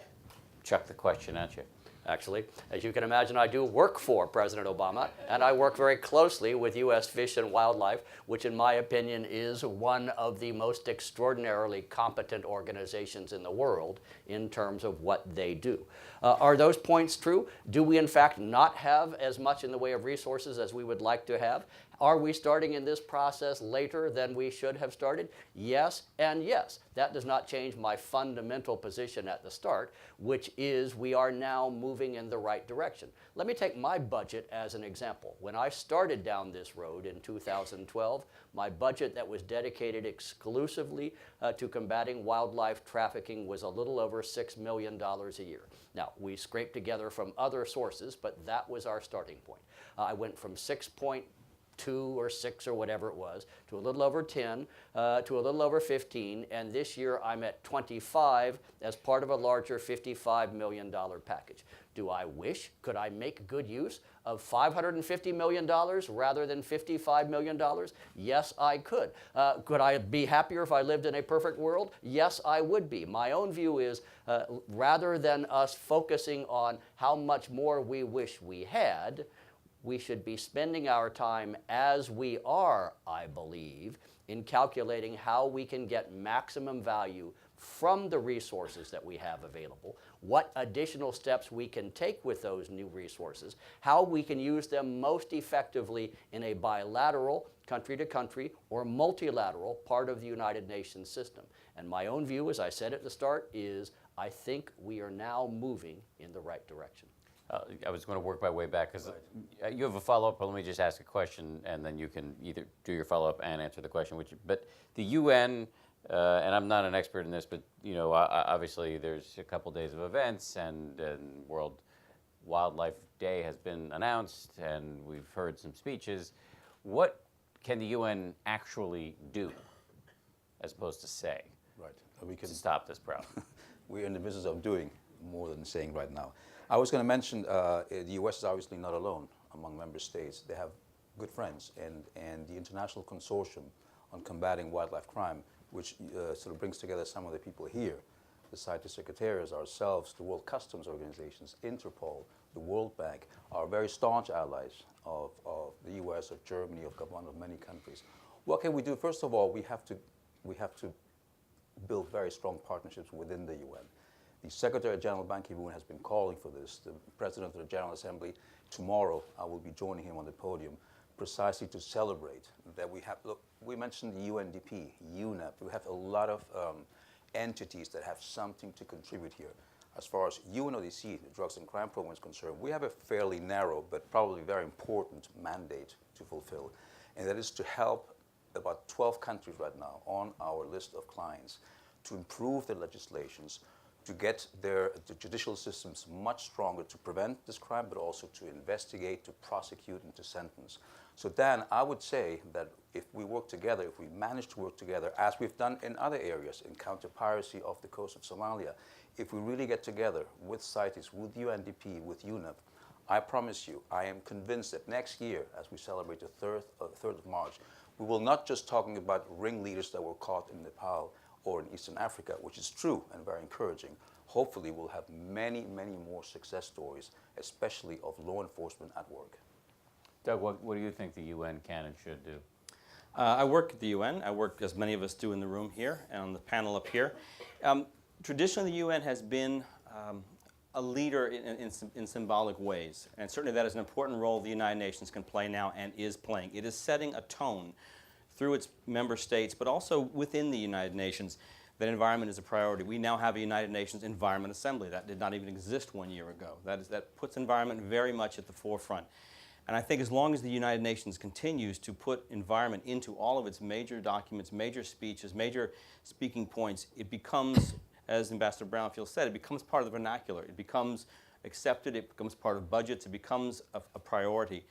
Speaker 13: chuck the question at you.
Speaker 17: Actually, as you can imagine, I do work for President Obama, and I work very closely with U.S. Fish and Wildlife, which in my opinion is one of the most extraordinarily competent organizations in the world in terms of what they do. Are those points true? Do we in fact not have as much in the way of resources as we would like to have? Are we starting in this process later than we should have started? Yes and yes. That does not change my fundamental position at the start, which is we are now moving in the right direction. Let me take my budget as an example. When I started down this road in 2012, my budget that was dedicated exclusively to combating wildlife trafficking was a little over $6 million a year. Now, we scraped together from other sources, but that was our starting point. I went from 2 or 6 or whatever it was, to a little over 10, to a little over 15, and this year I'm at 25 as part of a larger $55 million package. Do I wish? Could I make good use of $550 million rather than $55 million? Yes, I could. Could I be happier if I lived in a perfect world? Yes, I would be. My own view is rather than us focusing on how much more we wish we had, we should be spending our time as we are, I believe, in calculating how we can get maximum value from the resources that we have available, what additional steps we can take with those new resources, how we can use them most effectively in a bilateral, country-to-country, or multilateral part of the United Nations system. And my own view, as I said at the start, is I think we are now moving in the right direction.
Speaker 13: I was going to work my way back because you have a follow-up, but let me just ask a question, and then you can either do your follow-up and answer the question. But the UN, and I'm not an expert in this, but you know, obviously there's a couple days of events, and World Wildlife Day has been announced, and we've heard some speeches. What can the UN actually do, as opposed to say,
Speaker 16: we can
Speaker 13: to stop this problem?
Speaker 16: We're in the business of doing more than saying right now. I was going to mention the U.S. is obviously not alone among member states. They have good friends, and the International Consortium on Combating Wildlife Crime, which sort of brings together some of the people here, the CITES secretaries, ourselves, the World Customs Organizations, Interpol, the World Bank, are very staunch allies of the U.S., of Germany, of Gabon, of many countries. What can we do? First of all, we have to build very strong partnerships within the UN. The Secretary General Ban Ki-moon has been calling for this. The President of the General Assembly, tomorrow, I will be joining him on the podium precisely to celebrate that we have, look, we mentioned the UNDP, UNEP. We have a lot of entities that have something to contribute here. As far as UNODC, the Drugs and Crime Program, is concerned, we have a fairly narrow but probably very important mandate to fulfill, and that is to help about 12 countries right now on our list of clients to improve their legislations, to get the judicial systems much stronger to prevent this crime, but also to investigate, to prosecute, and to sentence. So Dan, I would say that if we work together, if we manage to work together, as we've done in other areas, in counter-piracy off the coast of Somalia, if we really get together with CITES, with UNDP, with UNEP, I promise you, I am convinced that next year, as we celebrate the 3rd of March, we will not just talking about ringleaders that were caught in Nepal or in Eastern Africa, which is true and very encouraging. Hopefully we'll have many, many more success stories, especially of law enforcement at work.
Speaker 13: Doug, what do you think the UN can and should do?
Speaker 15: I work at the UN. I work, as many of us do in the room here and on the panel up here. Traditionally, the UN has been a leader in symbolic ways, and certainly that is an important role the United Nations can play now and is playing. It is setting a tone through its member states, but also within the United Nations, that environment is a priority. We now have a United Nations Environment Assembly. That did not even exist 1 year ago. That puts environment very much at the forefront. And I think as long as the United Nations continues to put environment into all of its major documents, major speeches, major speaking points, it becomes, as Ambassador Brownfield said, it becomes part of the vernacular. It becomes accepted, it becomes part of budgets, it becomes a priority.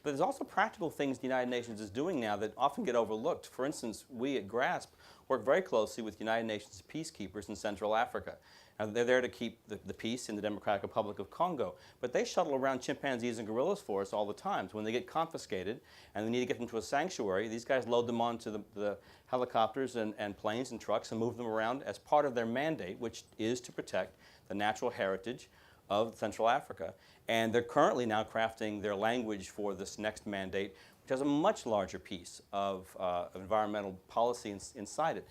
Speaker 15: But there's also practical things the United Nations is doing now that often get overlooked. For instance, we at GRASP work very closely with United Nations peacekeepers in Central Africa. Now, they're there to keep the peace in the Democratic Republic of Congo, but they shuttle around chimpanzees and gorillas for us all the time. So when they get confiscated and we need to get them to a sanctuary, these guys load them onto the helicopters and planes and trucks and move them around as part of their mandate, which is to protect the natural heritage of Central Africa. And they're currently now crafting their language for this next mandate, which has a much larger piece of environmental policy inside it.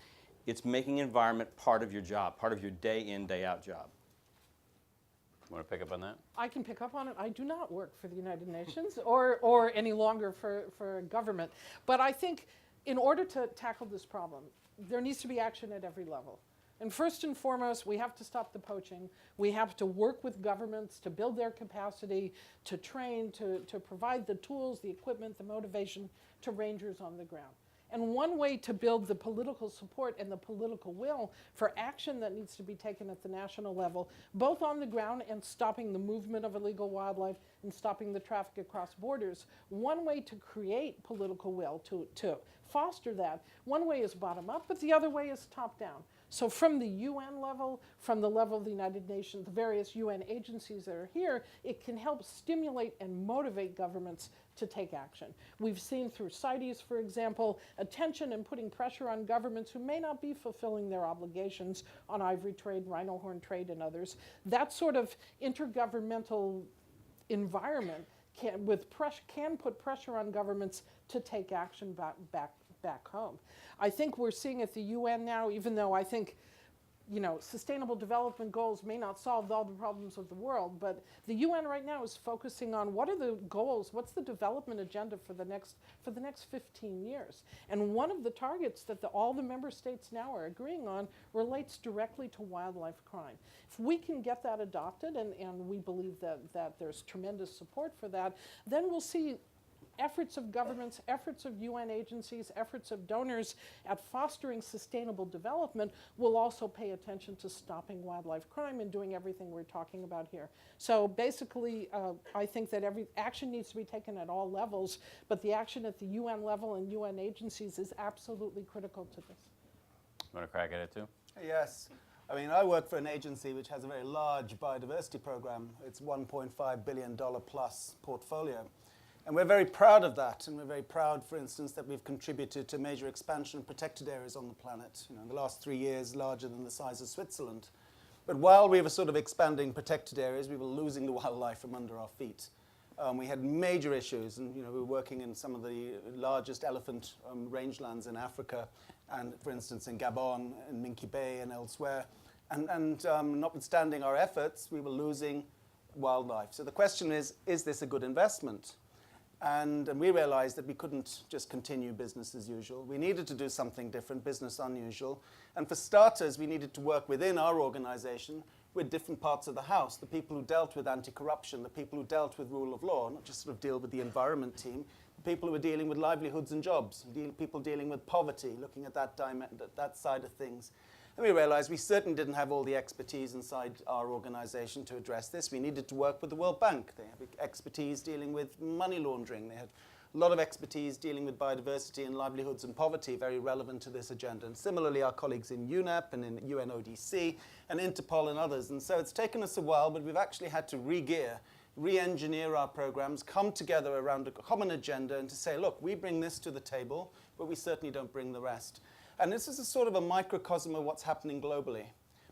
Speaker 15: It's making environment part of your job, part of your day in, day out job.
Speaker 13: Want to pick up on that?
Speaker 14: I can pick up on it. I do not work for the United Nations or any longer for government. But I think in order to tackle this problem, there needs to be action at every level. And first and foremost, we have to stop the poaching. We have to work with governments to build their capacity, to train, to provide the tools, the equipment, the motivation to rangers on the ground. And one way to build the political support and the political will for action that needs to be taken at the national level, both on the ground and stopping the movement of illegal wildlife and stopping the traffic across borders, one way to create political will to foster that, one way is bottom up, but the other way is top down. So from the UN level, from the level of the United Nations, the various UN agencies that are here, it can help stimulate and motivate governments to take action. We've seen through CITES, for example, attention and putting pressure on governments who may not be fulfilling their obligations on ivory trade, rhino horn trade, and others. That sort of intergovernmental environment can put pressure on governments to take action back home. I think we're seeing at the UN now, even though I think, you know, sustainable development goals may not solve all the problems of the world, but the UN right now is focusing on what are the goals, what's the development agenda for the next 15 years. And one of the targets that all the member states now are agreeing on relates directly to wildlife crime. If we can get that adopted, and we believe that there's tremendous support for that, then we'll see efforts of governments, efforts of UN agencies, efforts of donors at fostering sustainable development will also pay attention to stopping wildlife crime and doing everything we're talking about here. So basically, I think that every action needs to be taken at all levels, but the action at the UN level and UN agencies is absolutely critical to this.
Speaker 13: Want to crack at it too?
Speaker 1: Yes. I mean, I work for an agency which has a very large biodiversity program. It's $1.5 billion plus portfolio. And we're very proud of that, and we're very proud, for instance, that we've contributed to major expansion of protected areas on the planet. You know, in the last 3 years, larger than the size of Switzerland. But while we were sort of expanding protected areas, we were losing the wildlife from under our feet. We had major issues, and you know, we were working in some of the largest elephant rangelands in Africa, and for instance in Gabon, in Minky Bay, and elsewhere. And notwithstanding our efforts, we were losing wildlife. So the question is this a good investment? And we realized that we couldn't just continue business as usual. We needed to do something different, business unusual. And for starters, we needed to work within our organization with different parts of the house, the people who dealt with anti-corruption, the people who dealt with rule of law, not just sort of deal with the environment team, the people who were dealing with livelihoods and jobs, people dealing with poverty, looking at that side of things. And we realized we certainly didn't have all the expertise inside our organization to address this. We needed to work with the World Bank. They have expertise dealing with money laundering. They had a lot of expertise dealing with biodiversity and livelihoods and poverty, very relevant to this agenda. And similarly, our colleagues in UNEP and in UNODC and Interpol and others. And so it's taken us a while, but we've actually had to re-gear, re-engineer our programs, come together around a common agenda and to say, look, we bring this to the table, but we certainly don't bring the rest. And this is a sort of a microcosm of what's happening globally.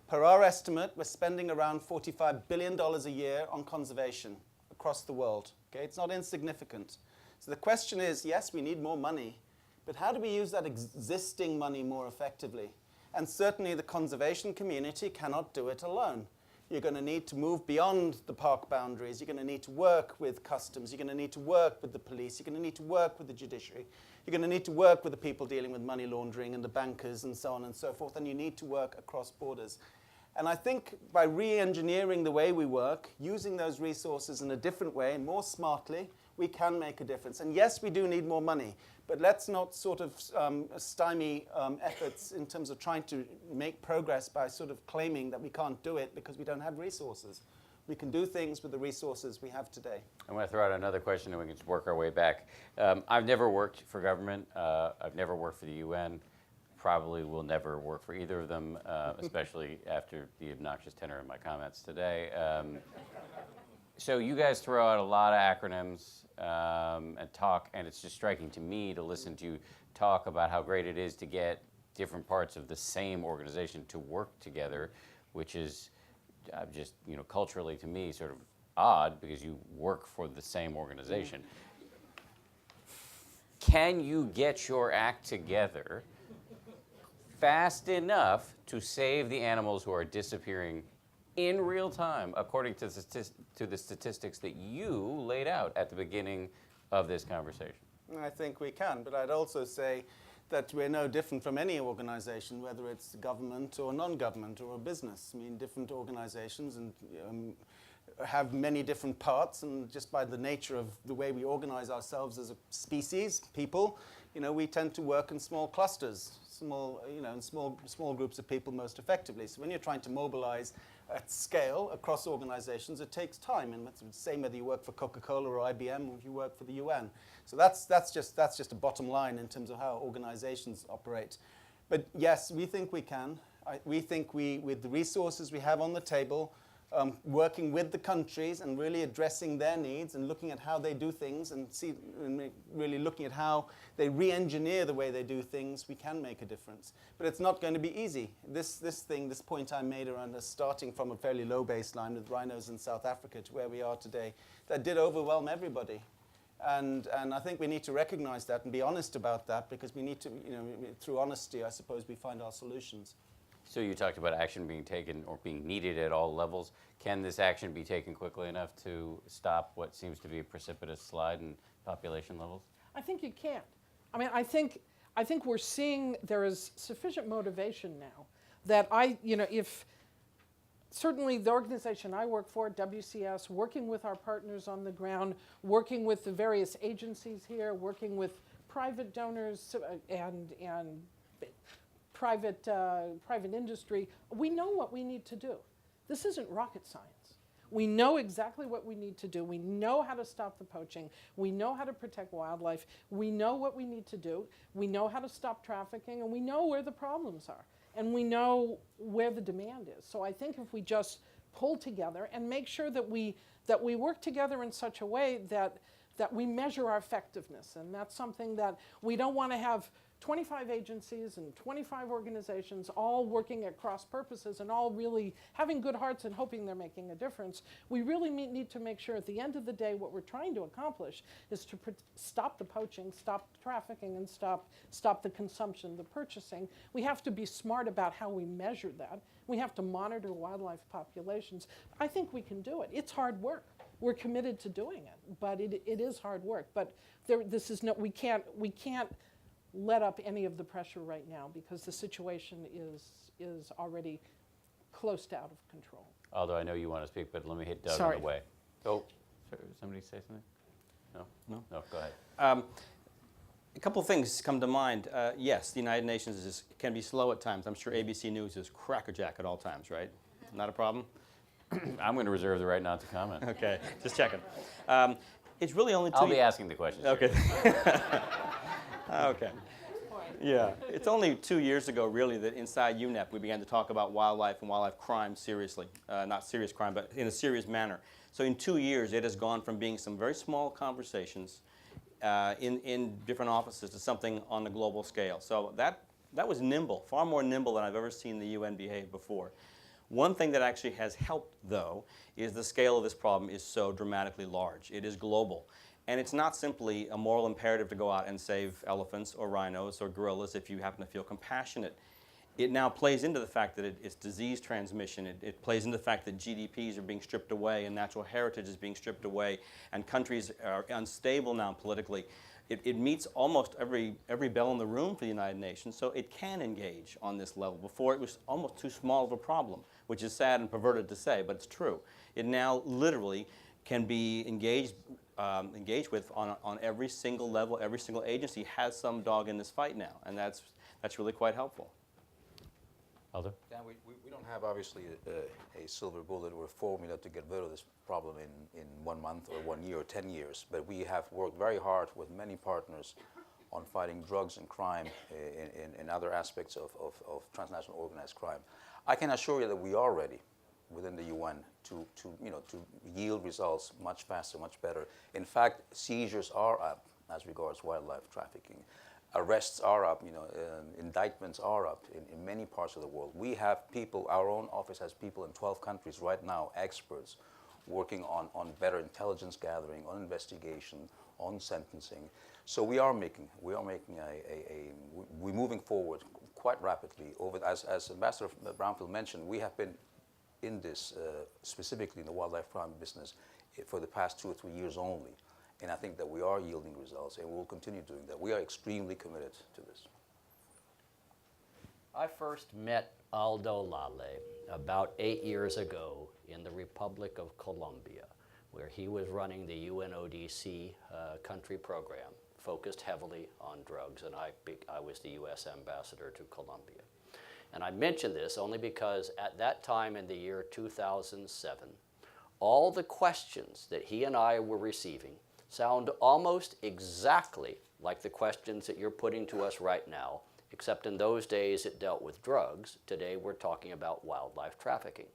Speaker 1: Per our estimate, we're spending around $45 billion a year on conservation across the world. Okay? It's not insignificant. So the question is, yes, we need more money, but how do we use that existing money more effectively? And certainly the conservation community cannot do it alone. You're going to need to move beyond the park boundaries. You're going to need to work with customs. You're going to need to work with the police. You're going to need to work with the judiciary. You're going to need to work with the people dealing with money laundering and the bankers and so on and so forth. And you need to work across borders. And I think by re-engineering the way we work, using those resources in a different way, more smartly, we can make a difference. And yes, we do need more money. But let's not sort of stymie efforts in terms of trying to make progress by sort of claiming that we can't do it because we don't have resources. We can do things with the resources we have today.
Speaker 13: I'm going to throw out another question and we can just work our way back. I've never worked for government. I've never worked for the UN. Probably will never work for either of them, especially after the obnoxious tenor of my comments today. So you guys throw out a lot of acronyms and talk, and it's just striking to me to listen to you talk about how great it is to get different parts of the same organization to work together, which is just, you know, culturally to me sort of odd because you work for the same organization. Can you get your act together fast enough to save the animals who are disappearing in real time, according to the statistics that you laid out at the beginning of this conversation?
Speaker 1: I think we can, but I'd also say that we're no different from any organization, whether it's government or non-government or a business. I mean, different organizations and have many different parts, and just by the nature of the way we organize ourselves as a species, people, you know, we tend to work in small clusters, in small groups of people most effectively. So when you're trying to mobilize at scale across organizations, it takes time. And it's the same whether you work for Coca-Cola or IBM or if you work for the UN. So that's just a bottom line in terms of how organizations operate. But yes, we think we can. We think with the resources we have on the table, working with the countries and really addressing their needs and looking at how they do things and really looking at how they re-engineer the way they do things, we can make a difference. But it's not going to be easy. This point I made around us starting from a fairly low baseline with rhinos in South Africa to where we are today, that did overwhelm everybody. And I think we need to recognize that and be honest about that, because we need to, through honesty, I suppose, we find our solutions.
Speaker 13: So you talked about action being taken or being needed at all levels. Can this action be taken quickly enough to stop what seems to be a precipitous slide in population levels?
Speaker 14: I think you can. I mean, I think we're seeing there is sufficient motivation now that if certainly the organization I work for, WCS, working with our partners on the ground, working with the various agencies here, working with private donors and private industry, we know what we need to do. This isn't rocket science. We know exactly what we need to do. We know how to stop the poaching. We know how to protect wildlife. We know what we need to do. We know how to stop trafficking, and we know where the problems are. And we know where the demand is. So I think if we just pull together and make sure that we work together in such a way that we measure our effectiveness, and that's something that we don't want to have 25 agencies and 25 organizations all working at cross purposes and all really having good hearts and hoping they're making a difference. We really need to make sure at the end of the day what we're trying to accomplish is to stop the poaching, stop the trafficking, and stop the consumption, the purchasing. We have to be smart about how we measure that. We have to monitor wildlife populations. I think we can do it. It's hard work. We're committed to doing it, but it is hard work. But we can't let up any of the pressure right now because the situation is already close to out of control.
Speaker 13: Although I know you want to speak, but let me hit Doug
Speaker 14: Sorry.
Speaker 13: on the way. Oh, sorry, somebody say something? No? No, go ahead.
Speaker 15: A couple of things come to mind. Yes, the United Nations can be slow at times. I'm sure ABC News is crackerjack at all times, right? Not a problem?
Speaker 13: I'm going to reserve the right not to comment.
Speaker 15: Okay, just checking. It's really only
Speaker 13: I'll be asking the questions.
Speaker 15: Okay. Okay. Yeah, it's only 2 years ago, really, that inside UNEP we began to talk about wildlife and wildlife crime seriously. Not serious crime, but in a serious manner. So in 2 years, it has gone from being some very small conversations in different offices to something on the global scale. So that was nimble, far more nimble than I've ever seen the UN behave before. One thing that actually has helped, though, is the scale of this problem is so dramatically large. It is global. And it's not simply a moral imperative to go out and save elephants or rhinos or gorillas if you happen to feel compassionate. It now plays into the fact that it's disease transmission. It plays into the fact that GDPs are being stripped away and natural heritage is being stripped away and countries are unstable now politically. It meets almost every bell in the room for the United Nations, so it can engage on this level. Before it was almost too small of a problem, which is sad and perverted to say, but it's true. It now literally can be engaged with on every single level. Every single agency has some dog in this fight now, and that's really quite helpful.
Speaker 13: Aldo?
Speaker 16: Dan, we don't have obviously a silver bullet or a formula to get rid of this problem in 1 month or 1 year or 10 years, but we have worked very hard with many partners on fighting drugs and crime in other aspects of transnational organized crime. I can assure you that we are ready within the UN to yield results much faster, much better. In fact, seizures are up as regards wildlife trafficking. Arrests are up, indictments are up in many parts of the world. We have people, our own office has people in 12 countries right now, experts, working on better intelligence gathering, on investigation, on sentencing. So we're moving forward quite rapidly. As Ambassador Brownfield mentioned, we have been in this, specifically in the wildlife crime business, for the past 2 or 3 years only. And I think that we are yielding results, and we'll continue doing that. We are extremely committed to this.
Speaker 17: I first met Aldo Lale about 8 years ago in the Republic of Colombia, where he was running the UNODC country program focused heavily on drugs, and I was the U.S. ambassador to Colombia. And I mention this only because at that time in the year 2007, all the questions that he and I were receiving sound almost exactly like the questions that you're putting to us right now, except in those days it dealt with drugs. Today we're talking about wildlife trafficking.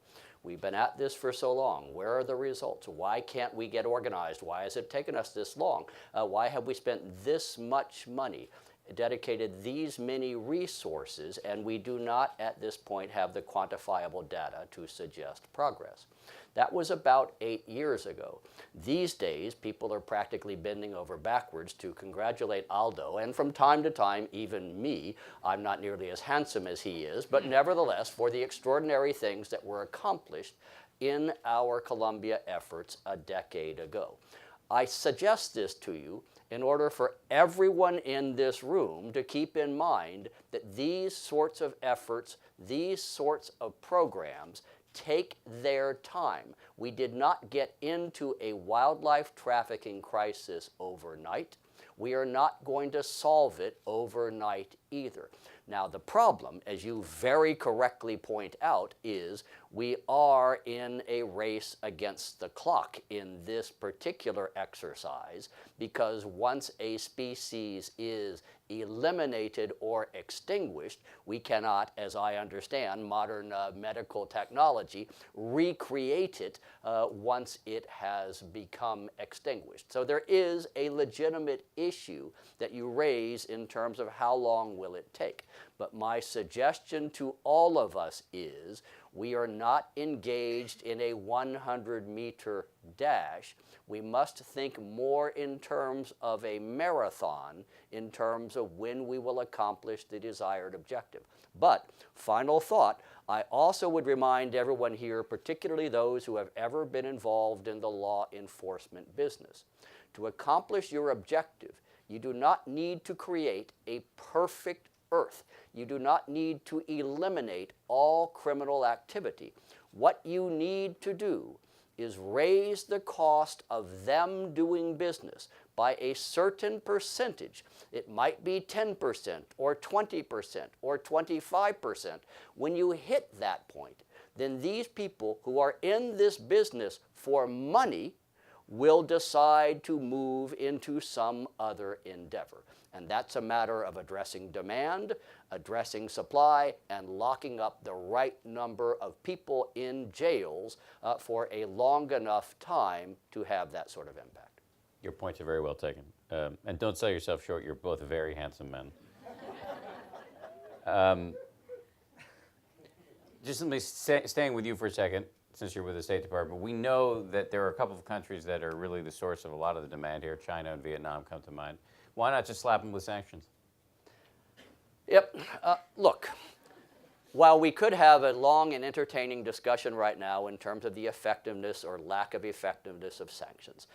Speaker 17: We've been at this for so long. Where are the results? Why can't we get organized? Why has it taken us this long? Why have we spent this much money, dedicated these many resources, and we do not at this point have the quantifiable data to suggest progress? That was about 8 years ago. These days, people are practically bending over backwards to congratulate Aldo, and from time to time, even me. I'm not nearly as handsome as he is, but nevertheless, for the extraordinary things that were accomplished in our Colombia efforts a decade ago. I suggest this to you in order for everyone in this room to keep in mind that these sorts of efforts, these sorts of programs, take their time. We did not get into a wildlife trafficking crisis overnight. We are not going to solve it overnight either. Now, the problem, as you very correctly point out, is we are in a race against the clock in this particular exercise, because once a species is eliminated or extinguished, we cannot, as I understand modern medical technology, recreate it once it has become extinguished. So there is a legitimate issue that you raise in terms of how long will it take. But my suggestion to all of us is we are not engaged in a 100-meter dash. We must think more in terms of a marathon, in terms of when we will accomplish the desired objective. But, final thought, I also would remind everyone here, particularly those who have ever been involved in the law enforcement business, to accomplish your objective, you do not need to create a perfect earth. You do not need to eliminate all criminal activity. What you need to do is raise the cost of them doing business by a certain percentage. It might be 10% or 20% or 25%. When you hit that point, then these people who are in this business for money will decide to move into some other endeavor. And that's a matter of addressing demand, addressing supply, and locking up the right number of people in jails for a long enough time to have that sort of impact.
Speaker 13: Your points are very well taken. And don't sell yourself short. You're both very handsome men. Just simply staying with you for a second, since you're with the State Department, we know that there are a couple of countries that are really the source of a lot of the demand here. China and Vietnam come to mind. Why not just slap them with sanctions?
Speaker 17: Yep. Look, while we could have a long and entertaining discussion right now in terms of the effectiveness or lack of effectiveness of sanctions,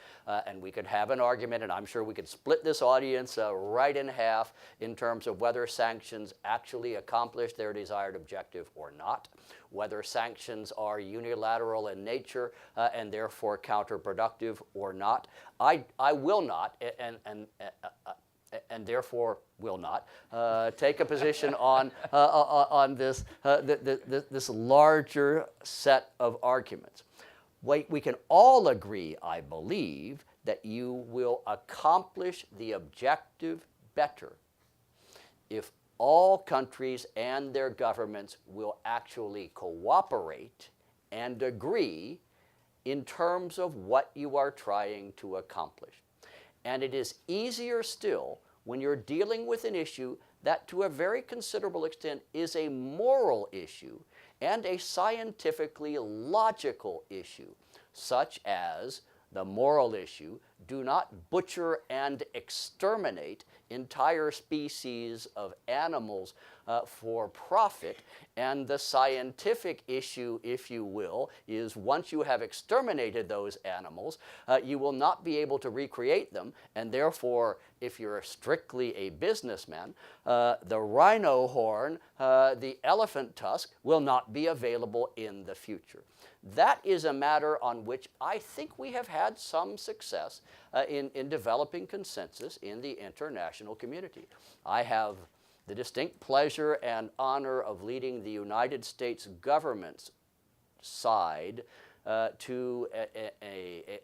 Speaker 17: and we could have an argument, and I'm sure we could split this audience right in half in terms of whether sanctions actually accomplish their desired objective or not, whether sanctions are unilateral in nature and therefore counterproductive or not. I will not, and therefore will not, take a position on this, this larger set of arguments. We can all agree, I believe, that you will accomplish the objective better if all countries and their governments will actually cooperate and agree in terms of what you are trying to accomplish. And it is easier still when you're dealing with an issue that to a very considerable extent is a moral issue and a scientifically logical issue, such as the moral issue, do not butcher and exterminate entire species of animals for profit. And the scientific issue, if you will, is once you have exterminated those animals, you will not be able to recreate them. And therefore, if you're strictly a businessman, the rhino horn, the elephant tusk will not be available in the future. That is a matter on which I think we have had some success in developing consensus in the international community. I have the distinct pleasure and honor of leading the United States government's side to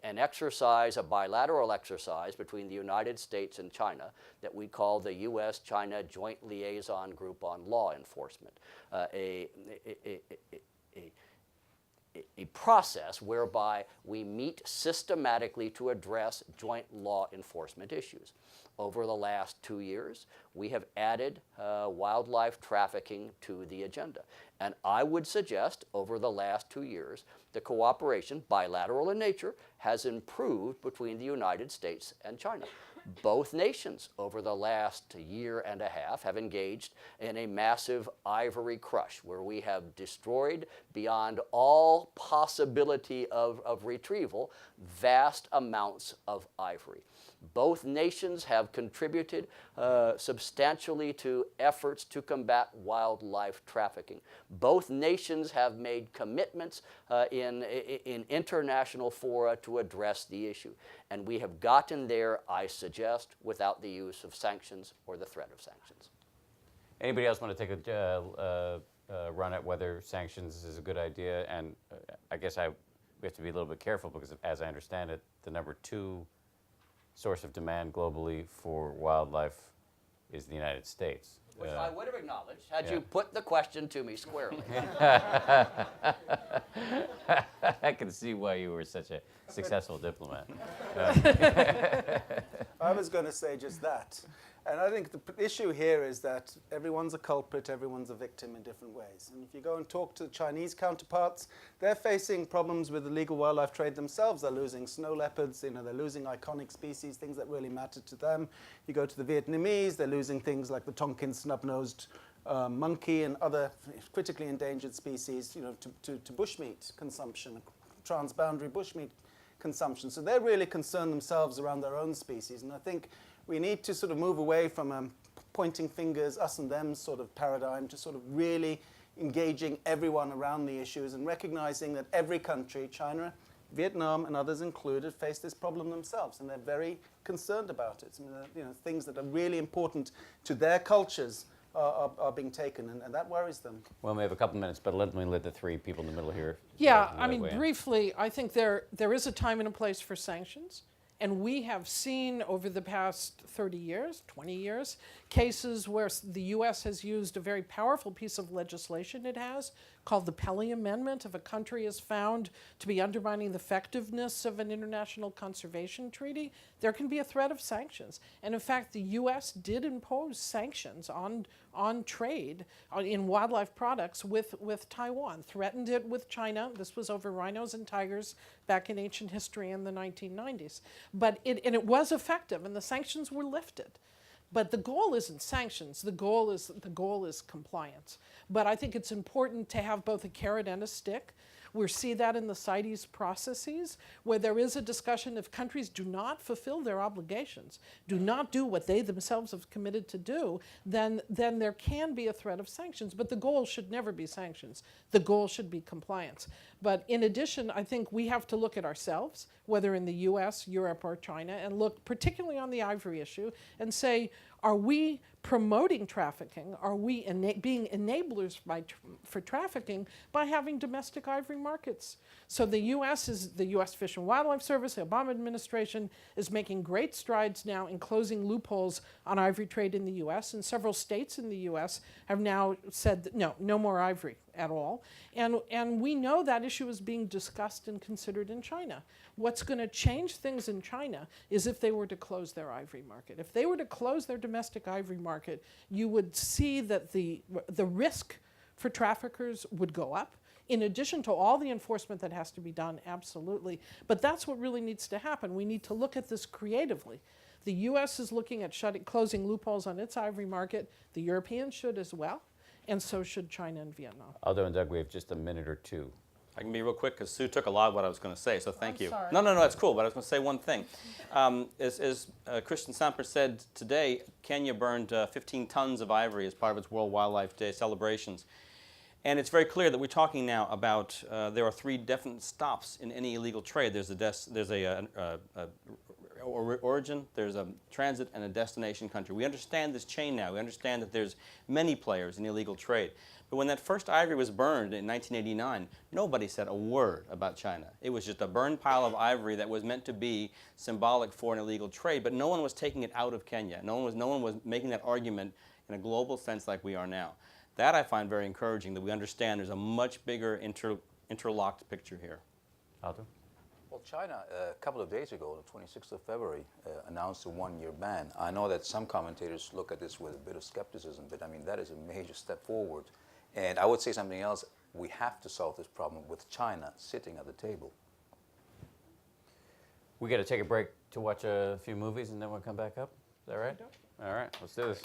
Speaker 17: an exercise, a bilateral exercise between the United States and China that we call the U.S.-China Joint Liaison Group on Law Enforcement, a process whereby we meet systematically to address joint law enforcement issues. Over the last 2 years, we have added wildlife trafficking to the agenda. And I would suggest over the last 2 years, the cooperation, bilateral in nature, has improved between the United States and China. Both nations over the last year and a half have engaged in a massive ivory crush where we have destroyed beyond all possibility of retrieval vast amounts of ivory. Both nations have contributed substantially to efforts to combat wildlife trafficking. Both nations have made commitments in international fora to address the issue. And we have gotten there, I suggest, without the use of sanctions or the threat of sanctions.
Speaker 13: Anybody else want to take a run at whether sanctions is a good idea? And I guess we have to be a little bit careful because, as I understand it, the number 2 source of demand globally for wildlife is the United States.
Speaker 17: Which I would have acknowledged had you put the question to me squarely.
Speaker 13: I can see why you were such a successful diplomat.
Speaker 1: I was going to say just that. And I think the issue here is that everyone's a culprit, everyone's a victim in different ways. And if you go and talk to the Chinese counterparts, they're facing problems with illegal wildlife trade themselves. They're losing snow leopards, they're losing iconic species, things that really matter to them. You go to the Vietnamese, they're losing things like the Tonkin snub-nosed monkey and other critically endangered species, to bushmeat consumption, transboundary bushmeat consumption. So they're really concerned themselves around their own species. And I think we need to sort of move away from pointing fingers, us and them sort of paradigm to sort of really engaging everyone around the issues and recognizing that every country, China, Vietnam and others included, face this problem themselves, and they're very concerned about it. Things that are really important to their cultures are being taken, and that worries them.
Speaker 13: Well, we have a couple minutes, but let the 3 people in the middle here.
Speaker 14: Yeah, I mean, briefly, I think there is a time and a place for sanctions. And we have seen over the past 30 years, 20 years, cases where the U.S. has used a very powerful piece of legislation it has called the Pelley Amendment. If a country is found to be undermining the effectiveness of an international conservation treaty, there can be a threat of sanctions. And in fact, the U.S. did impose sanctions on trade in wildlife products with Taiwan, threatened it with China. This was over rhinos and tigers back in ancient history in the 1990s. But it was effective, and the sanctions were lifted. But the goal isn't sanctions. The goal is compliance. But I think it's important to have both a carrot and a stick. We see that in the CITES processes, where there is a discussion if countries do not fulfill their obligations, do not do what they themselves have committed to do, then there can be a threat of sanctions. But the goal should never be sanctions. The goal should be compliance. But in addition, I think we have to look at ourselves, whether in the US, Europe, or China, and look particularly on the ivory issue and say, are we promoting trafficking? Are we being enablers for trafficking by having domestic ivory markets? So the U.S. Fish and Wildlife Service, the Obama administration is making great strides now in closing loopholes on ivory trade in the U.S. And several states in the U.S. have now said that no more ivory at all. And we know that issue is being discussed and considered in China. What's going to change things in China is if they were to close their ivory market. If they were to close their domestic ivory market, you would see that the risk for traffickers would go up, in addition to all the enforcement that has to be done, absolutely. But that's what really needs to happen. We need to look at this creatively. The U.S. is looking at closing loopholes on its ivory market. The Europeans should as well, and so should China and Vietnam.
Speaker 13: Aldo and Doug, we have just a minute or 2.
Speaker 15: I can be real quick because Sue took a lot of what I was going to say, so thank you.
Speaker 14: Sorry.
Speaker 15: No, that's cool, but I was going to say one thing. As Christian Samper said today, Kenya burned 15 tons of ivory as part of its World Wildlife Day celebrations. And it's very clear that we're talking now about there are 3 definite stops in any illegal trade. There's a origin, there's a transit, and a destination country. We understand this chain now. We understand that there's many players in illegal trade. But when that first ivory was burned in 1989, nobody said a word about China. It was just a burned pile of ivory that was meant to be symbolic for an illegal trade, but no one was taking it out of Kenya. No one was making that argument in a global sense like we are now. That I find very encouraging, that we understand there's a much bigger interlocked picture here.
Speaker 13: Aldo?
Speaker 16: Well, China, a couple of days ago, the 26th of February, announced a one-year ban. I know that some commentators look at this with a bit of skepticism, but I mean, that is a major step forward. And I would say something else. We have to solve this problem with China sitting at the table.
Speaker 13: We got to take a break to watch a few movies and then we'll come back up. Is that right? All right, let's do this.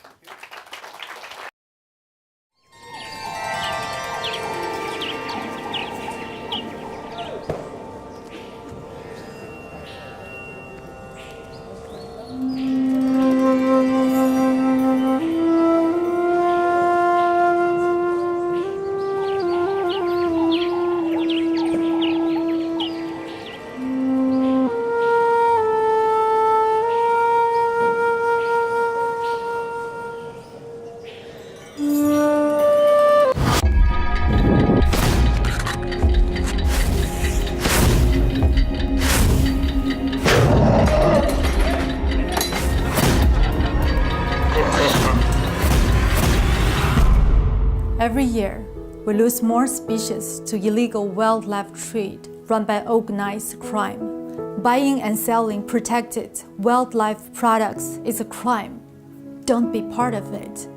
Speaker 18: Every year, we lose more species to illegal wildlife trade run by organized crime. Buying and selling protected wildlife products is a crime. Don't be part of it.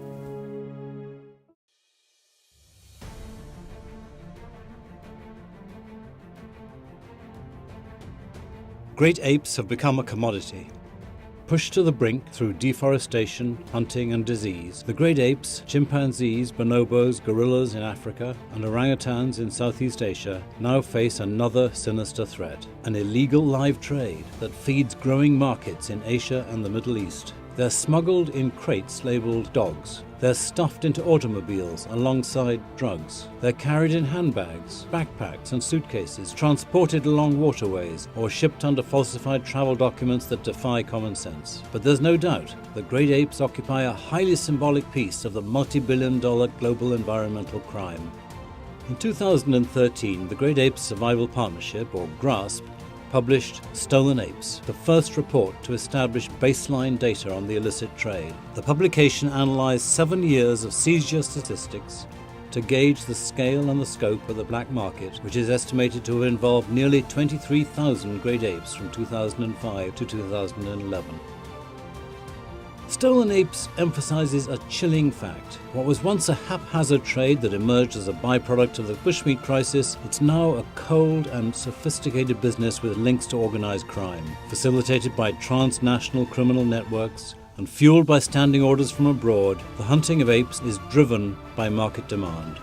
Speaker 19: Great apes have become a commodity. Pushed to the brink through deforestation, hunting and disease, the great apes, chimpanzees, bonobos, gorillas in Africa and orangutans in Southeast Asia now face another sinister threat, an illegal live trade that feeds growing markets in Asia and the Middle East. They're smuggled in crates labeled dogs. They're stuffed into automobiles alongside drugs. They're carried in handbags, backpacks and suitcases, transported along waterways or shipped under falsified travel documents that defy common sense. But there's no doubt that great apes occupy a highly symbolic piece of the multi-billion-dollar global environmental crime. In 2013, the Great Apes Survival Partnership, or GRASP, published Stolen Apes, the first report to establish baseline data on the illicit trade. The publication analysed 7 years of seizure statistics to gauge the scale and the scope of the black market, which is estimated to have involved nearly 23,000 great apes from 2005 to 2011. Stolen Apes emphasises a chilling fact. What was once a haphazard trade that emerged as a byproduct of the bushmeat crisis, it's now a cold and sophisticated business with links to organised crime, facilitated by transnational criminal networks and fuelled by standing orders from abroad. The hunting of apes is driven by market demand.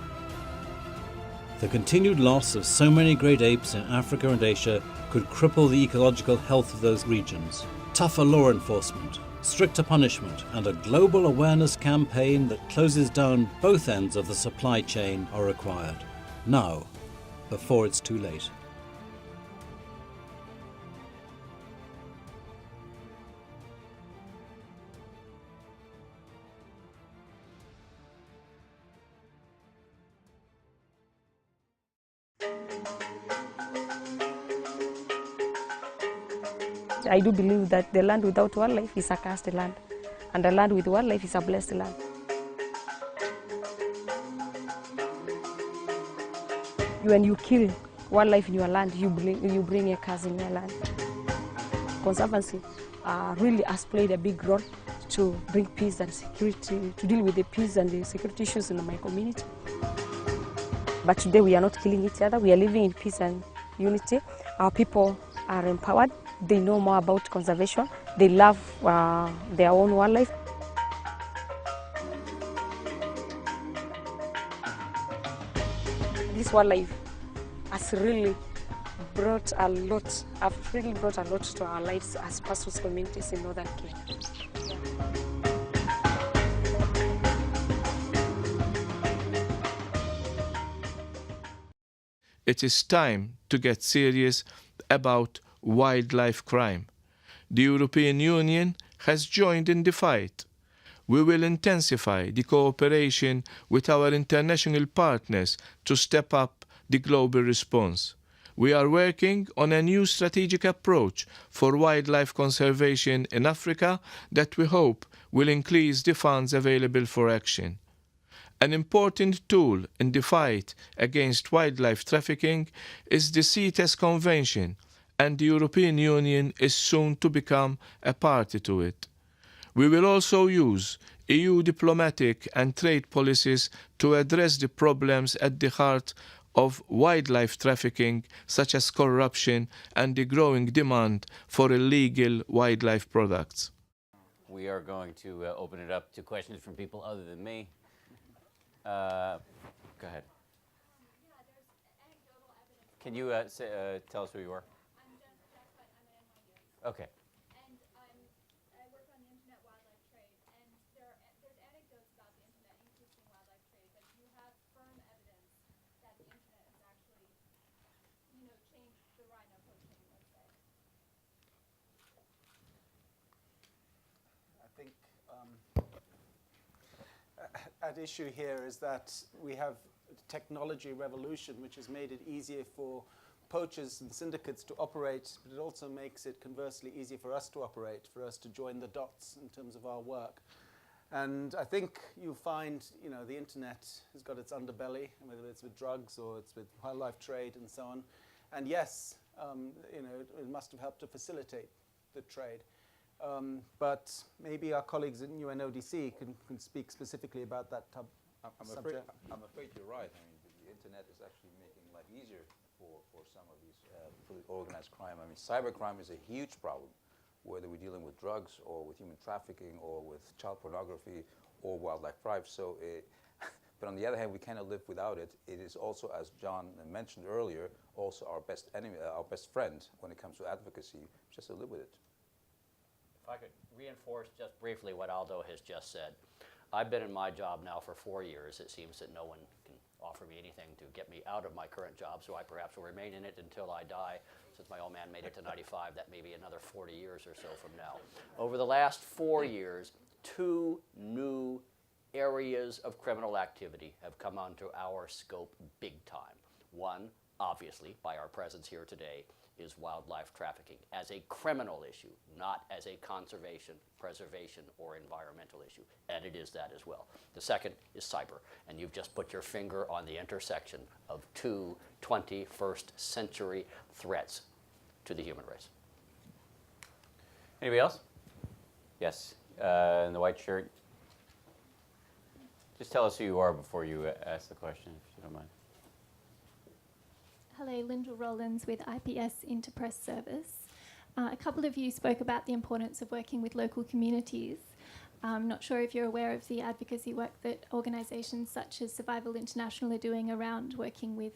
Speaker 19: The continued loss of so many great apes in Africa and Asia could cripple the ecological health of those regions. Tougher law enforcement, stricter punishment, and a global awareness campaign that closes down both ends of the supply chain are required. Now, before it's too late.
Speaker 20: I do believe that the land without wildlife is a cursed land, and the land with wildlife is a blessed land. When you kill wildlife in your land, you bring a curse in your land. Conservancy really has played a big role to bring peace and security, to deal with the peace and the security issues in my community. But today we are not killing each other, we are living in peace and unity. Our people are empowered. They know more about conservation. They love their own wildlife. This wildlife has really brought a lot to our lives as pastors communities in northern Kenya.
Speaker 21: It is time to get serious about wildlife crime. the European Union has joined in the fight. We will intensify the cooperation with our international partners to step up the global response. We are working on a new strategic approach for wildlife conservation in Africa that we hope will increase the funds available for action. An important tool in the fight against wildlife trafficking is the CITES Convention, and the European Union is soon to become a party to it. We will also use EU diplomatic and trade policies to address the problems at the heart of wildlife trafficking, such as corruption and the growing demand for illegal wildlife products.
Speaker 13: We are going to open it up to questions from people other than me. Go ahead. Can you tell us who you are? Okay.
Speaker 1: At issue here is that we have a technology revolution which has made it easier for poachers and syndicates to operate, but it also makes it conversely easier for us to operate, for us to join the dots in terms of our work. And I think you'll find, the internet has got its underbelly, whether it's with drugs or it's with wildlife trade and so on. And yes, it must have helped to facilitate the trade. But maybe our colleagues in UNODC can speak specifically about that subject.
Speaker 16: I'm afraid you're right. I mean, the internet is actually making life easier for some of these, for the organized crime. I mean, cybercrime is a huge problem, whether we're dealing with drugs or with human trafficking or with child pornography or wildlife crime. So, but on the other hand, we cannot live without it. It is also, as John mentioned earlier, also our best enemy, our best friend when it comes to advocacy. Just to live with it.
Speaker 17: If I could reinforce just briefly what Aldo has just said. I've been in my job now for 4 years. It seems that no one can offer me anything to get me out of my current job, so I perhaps will remain in it until I die. Since my old man made it to 95, that may be another 40 years or so from now. Over the last 4 years, 2 new areas of criminal activity have come onto our scope big time. One, obviously, by our presence here today, is wildlife trafficking as a criminal issue, not as a conservation, preservation, or environmental issue. And it is that as well. The second is cyber. And you've just put your finger on the intersection of 2 21st century threats to the human race.
Speaker 13: Anybody else? Yes, in the white shirt. Just tell us who you are before you ask the question, if you don't mind.
Speaker 22: Hello, Linda Rollins with IPS Interpress Service. A couple of you spoke about the importance of working with local communities. I'm not sure if you're aware of the advocacy work that organisations such as Survival International are doing around working with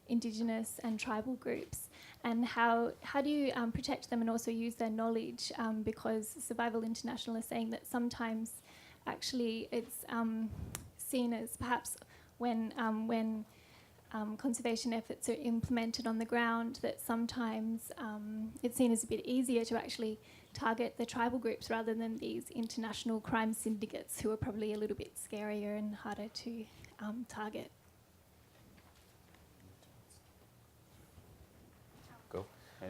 Speaker 22: Indigenous and tribal groups, and how do you protect them and also use their knowledge, because Survival International is saying that sometimes actually it's seen as perhaps when conservation efforts are implemented on the ground, that sometimes it's seen as a bit easier to actually target the tribal groups rather than these international crime syndicates who are probably a little bit scarier and harder to target.
Speaker 13: Go.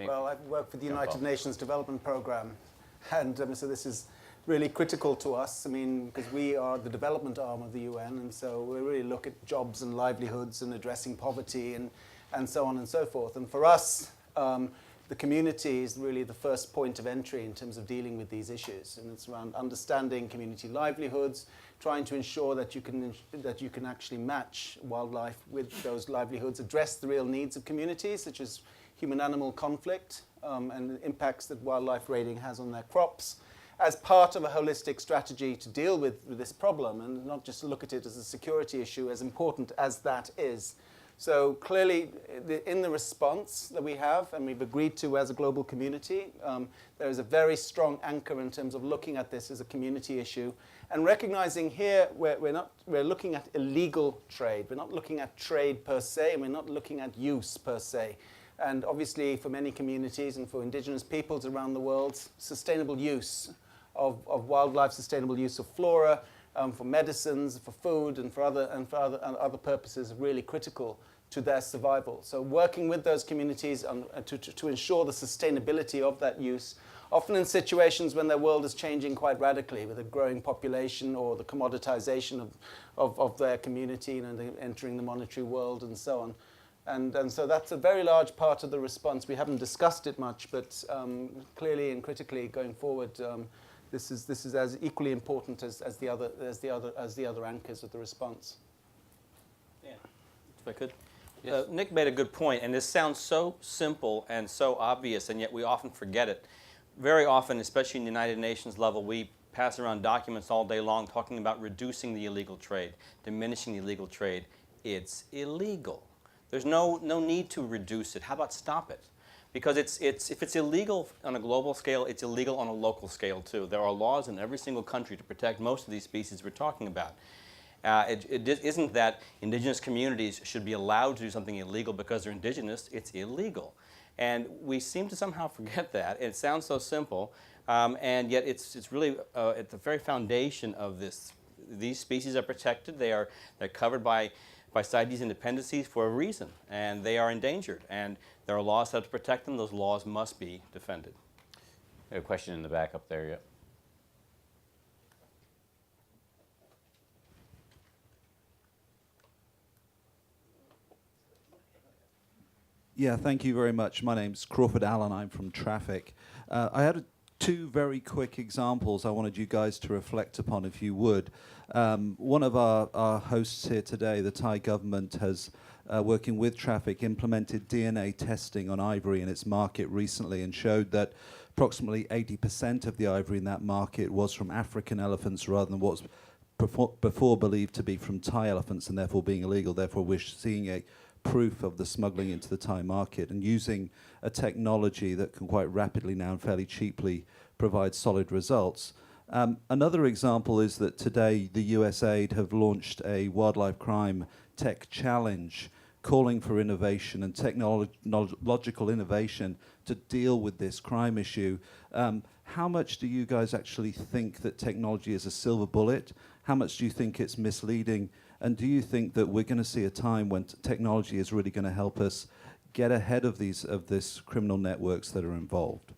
Speaker 1: Well, I've worked for the United Nations Development Programme, and so this is really critical to us. I mean, because we are the development arm of the UN, and so we really look at jobs and livelihoods and addressing poverty and so on and so forth. And for us, the community is really the first point of entry in terms of dealing with these issues, and it's around understanding community livelihoods, trying to ensure that you can actually match wildlife with those livelihoods, address the real needs of communities, such as human-animal conflict and the impacts that wildlife raiding has on their crops, as part of a holistic strategy to deal with this problem, and not just look at it as a security issue, as important as that is. So clearly, in the response that we have, and we've agreed to as a global community, there is a very strong anchor in terms of looking at this as a community issue, and recognizing here we're looking at illegal trade. We're not looking at trade per se, and we're not looking at use per se. And obviously for many communities and for indigenous peoples around the world, sustainable use of wildlife, sustainable use of flora, for medicines, for food, and for other purposes really critical to their survival. So working with those communities to ensure the sustainability of that use, often in situations when their world is changing quite radically with a growing population or the commoditization of their community, entering the monetary world and so on. And so that's a very large part of the response. We haven't discussed it much, but clearly and critically going forward, this is as equally important as the other anchors of the response.
Speaker 15: Yeah, if I could. Yes. Nick made a good point, and this sounds so simple and so obvious, and yet we often forget it. Very often, especially in the United Nations level, we pass around documents all day long talking about reducing the illegal trade, diminishing the illegal trade. It's illegal. There's no need to reduce it. How about stop it? Because if it's illegal on a global scale, it's illegal on a local scale too. There are laws in every single country to protect most of these species we're talking about. It isn't that indigenous communities should be allowed to do something illegal because they're indigenous. It's illegal. And we seem to somehow forget that. It sounds so simple, and yet it's really at the very foundation of this. These species are protected. They're covered by CITES and dependencies for a reason, and they are endangered. And there are laws that have to protect them. Those laws must be defended.
Speaker 13: We have a question in the back up there, yep.
Speaker 2: Yeah, thank you very much. My name's Crawford Allen. I'm from Traffic. I had two very quick examples I wanted you guys to reflect upon, if you would. One of our hosts here today, the Thai government, has, working with Traffic, implemented DNA testing on ivory in its market recently and showed that approximately 80% of the ivory in that market was from African elephants rather than what was before believed to be from Thai elephants and therefore being illegal. Therefore, we're seeing a proof of the smuggling into the Thai market and using a technology that can quite rapidly now and fairly cheaply provide solid results. Another example is that today the USAID have launched a wildlife crime tech challenge calling for innovation and technological innovation to deal with this crime issue. How much do you guys actually think that technology is a silver bullet? How much do you think it's misleading? And do you think that we're going to see a time when technology is really going to help us get ahead of these criminal networks that are involved?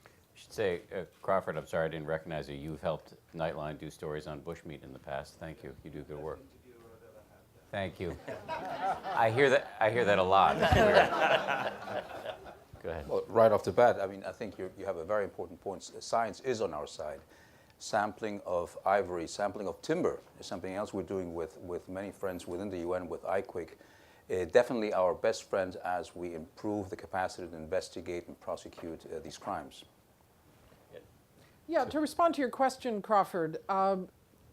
Speaker 13: I should say, Crawford, I'm sorry I didn't recognize you. You've helped Nightline do stories on bushmeat in the past. Thank you. You do good work. Thank you. I hear that a lot. Go ahead.
Speaker 16: Well, right off the bat, I mean, I think you have a very important point. Science is on our side. Sampling of ivory, sampling of timber is something else we're doing with many friends within the UN, with IQIC. Definitely our best friend as we improve the capacity to investigate and prosecute these crimes.
Speaker 14: Yeah, to respond to your question, Crawford,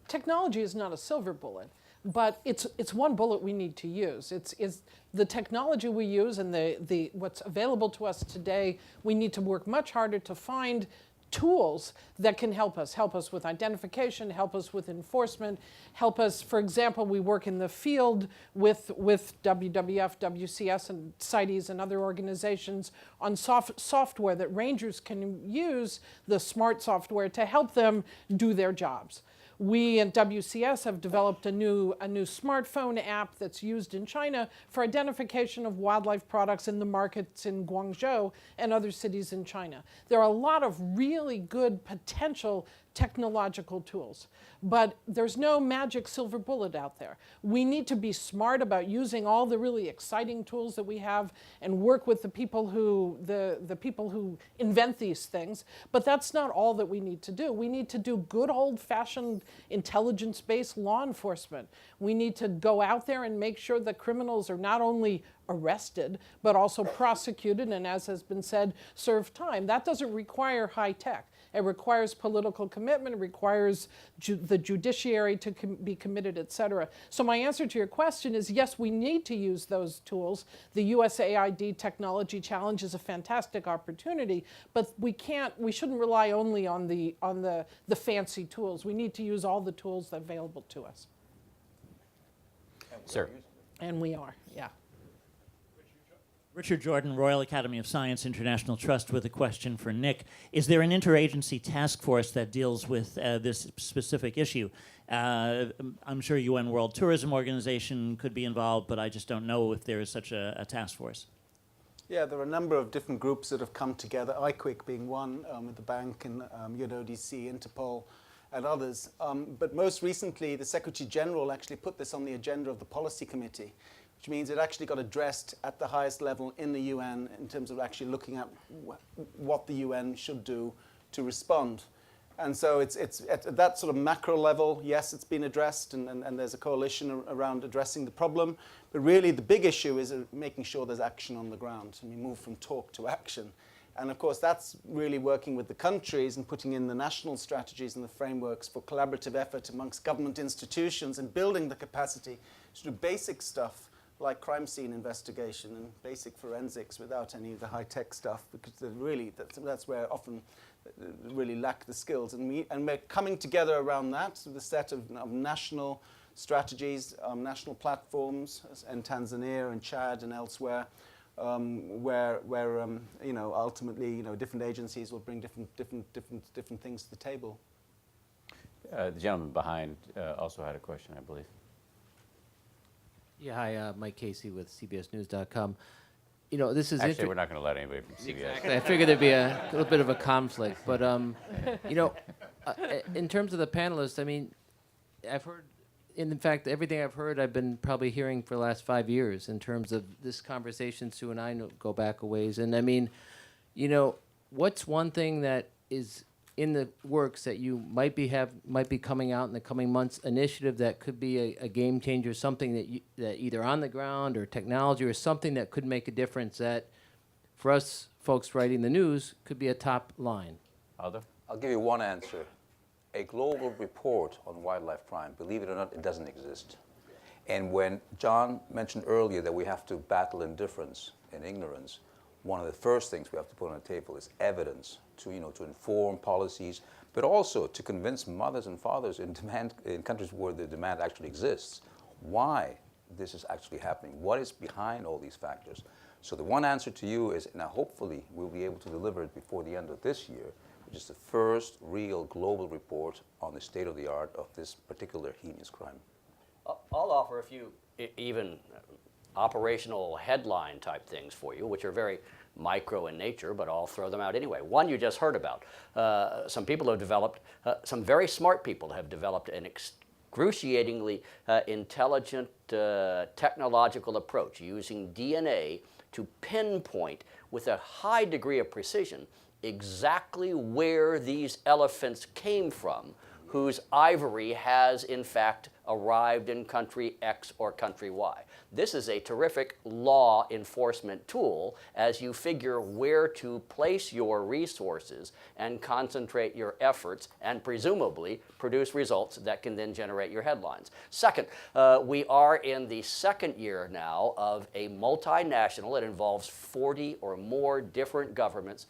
Speaker 14: technology is not a silver bullet, but it's one bullet we need to use. It's the technology we use and the what's available to us today. We need to work much harder to find tools that can help us with identification, help us with enforcement, help us, for example, we work in the field with WWF, WCS, and CITES and other organizations on software that rangers can use, the smart software, to help them do their jobs. We at WCS have developed a new smartphone app that's used in China for identification of wildlife products in the markets in Guangzhou and other cities in China. There are a lot of really good potential technological tools, but there's no magic silver bullet out there. We need to be smart about using all the really exciting tools that we have and work with the people who invent these things, but that's not all that we need to do. We need to do good old-fashioned intelligence-based law enforcement. We need to go out there and make sure that criminals are not only arrested, but also prosecuted and, as has been said, serve time. That doesn't require high tech. It requires political commitment, it requires the judiciary to be committed, et cetera. So my answer to your question is yes, we need to use those tools. The USAID Technology Challenge is a fantastic opportunity, but we shouldn't rely only on the fancy tools. We need to use all the tools that are available to us.
Speaker 13: Sir.
Speaker 14: And we are, yeah.
Speaker 3: Richard Jordan, Royal Academy of Science International Trust, with a question for Nick. Is there an interagency task force that deals with this specific issue? I'm sure UN World Tourism Organization could be involved, but I just don't know if there is such a task force.
Speaker 1: Yeah, there are a number of different groups that have come together, IQIC being one, with the bank and UNODC, Interpol, and others. But most recently, the Secretary General actually put this on the agenda of the Policy Committee, which means it actually got addressed at the highest level in the UN in terms of actually looking at what the UN should do to respond. And so it's at that sort of macro level, yes, it's been addressed, and there's a coalition around addressing the problem. But really the big issue is making sure there's action on the ground, and we move from talk to action. And of course, that's really working with the countries and putting in the national strategies and the frameworks for collaborative effort amongst government institutions and building the capacity to do basic stuff like crime scene investigation and basic forensics without any of the high-tech stuff, because that's where often really lack the skills. And we're coming together around that with a set of national strategies, national platforms in Tanzania and Chad and elsewhere, where ultimately different agencies will bring different things to the table.
Speaker 13: The gentleman behind also had a question, I believe.
Speaker 4: Yeah, hi, Mike Casey with CBSNews.com. This is
Speaker 13: actually we're not going to let anybody from CBS.
Speaker 4: Exactly. I figured there'd be a little bit of a conflict, but in terms of the panelists, I mean, I've heard. In fact, everything I've heard, I've been probably hearing for the last 5 years in terms of this conversation. Sue and I go back a ways. And I mean, what's one thing that is in the works that you might be coming out in the coming months, initiative that could be a game changer, something that either on the ground or technology or something that could make a difference that for us folks writing the news could be a top line?
Speaker 13: Aldo?
Speaker 16: I'll give you one answer. A global report on wildlife crime, believe it or not, it doesn't exist. And when John mentioned earlier that we have to battle indifference and ignorance, one of the first things we have to put on the table is evidence to inform policies, but also to convince mothers and fathers in countries where the demand actually exists, why this is actually happening, what is behind all these factors. So the one answer to you is, now hopefully we'll be able to deliver it before the end of this year, which is the first real global report on the state of the art of this particular heinous crime.
Speaker 17: I'll offer a few even operational headline type things for you, which are very micro in nature, but I'll throw them out anyway. One you just heard about. Some people have developed, some very smart people have developed an excruciatingly intelligent technological approach using DNA to pinpoint with a high degree of precision exactly where these elephants came from, whose ivory has in fact arrived in country X or country Y. This is a terrific law enforcement tool as you figure where to place your resources and concentrate your efforts and presumably produce results that can then generate your headlines. Second, we are in the second year now of a multinational, it involves 40 or more different governments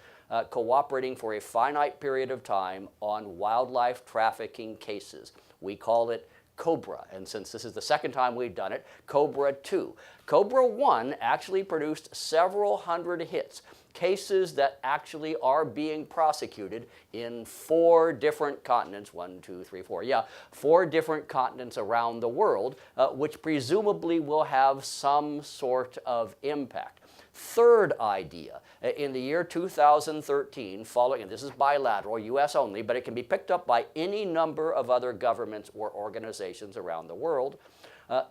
Speaker 17: cooperating for a finite period of time on wildlife trafficking cases. We call it COBRA, and since this is the second time we've done it, COBRA 2. COBRA 1 actually produced several hundred hits, cases that actually are being prosecuted in 4 different continents, 4 different continents around the world, which presumably will have some sort of impact. Third idea, in the year 2013, following, and this is bilateral, U.S. only, but it can be picked up by any number of other governments or organizations around the world,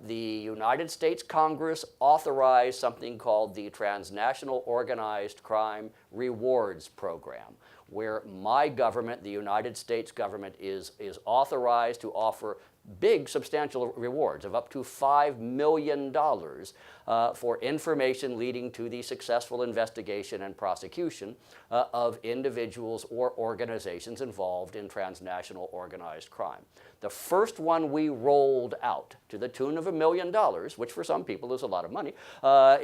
Speaker 17: the United States Congress authorized something called the Transnational Organized Crime Rewards Program, where my government, the United States government, is authorized to offer big, substantial rewards of up to $5 million for information leading to the successful investigation and prosecution of individuals or organizations involved in transnational organized crime. The first one we rolled out to the tune of $1 million, which for some people is a lot of money,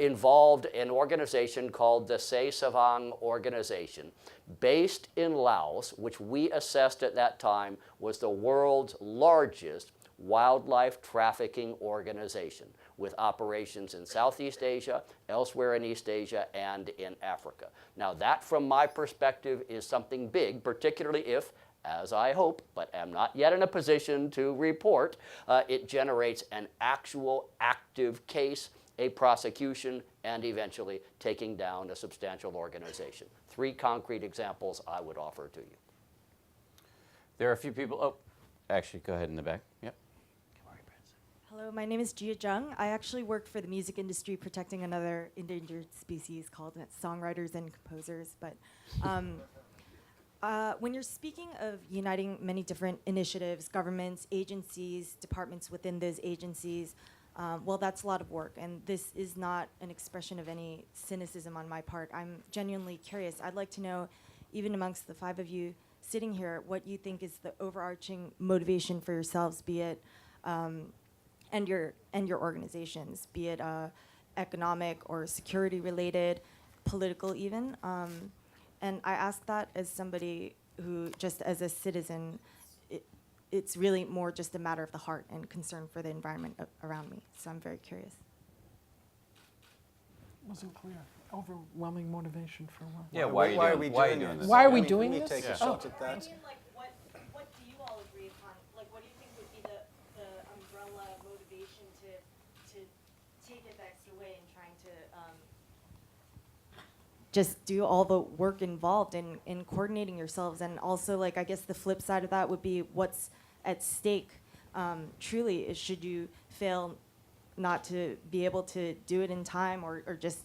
Speaker 17: involved an organization called the Se Savang Organization, based in Laos, which we assessed at that time was the world's largest wildlife trafficking organization with operations in Southeast Asia, elsewhere in East Asia, and in Africa. Now that, from my perspective, is something big, particularly if, as I hope, but am not yet in a position to report, it generates an actual active case, a prosecution, and eventually taking down a substantial organization. 3 concrete examples I would offer to you.
Speaker 13: There are a few people, oh, actually, go ahead in the back. Yep.
Speaker 5: Hello, my name is Jia Zhang. I actually work for the music industry protecting another endangered species called songwriters and composers. But when you're speaking of uniting many different initiatives, governments, agencies, departments within those agencies, well, that's a lot of work. And this is not an expression of any cynicism on my part. I'm genuinely curious. I'd like to know, even amongst the 5 of you sitting here, what you think is the overarching motivation for yourselves, be it and your organizations, be it economic or security related, political even. And I ask that as somebody who, just as a citizen, it's really more just a matter of the heart and concern for the environment around me. So I'm very curious.
Speaker 14: Wasn't clear. Overwhelming motivation for what?
Speaker 13: Yeah, why are we doing this?
Speaker 14: Why are we doing this?
Speaker 1: Take a shot at that.
Speaker 5: I mean, like, what do you all agree upon? Like, what do you think would be the umbrella motivation to take it the extra way in trying to just do all the work involved in coordinating yourselves? And also, like, I guess the flip side of that would be what's at stake. Truly, is should you fail not to be able to do it in time, or just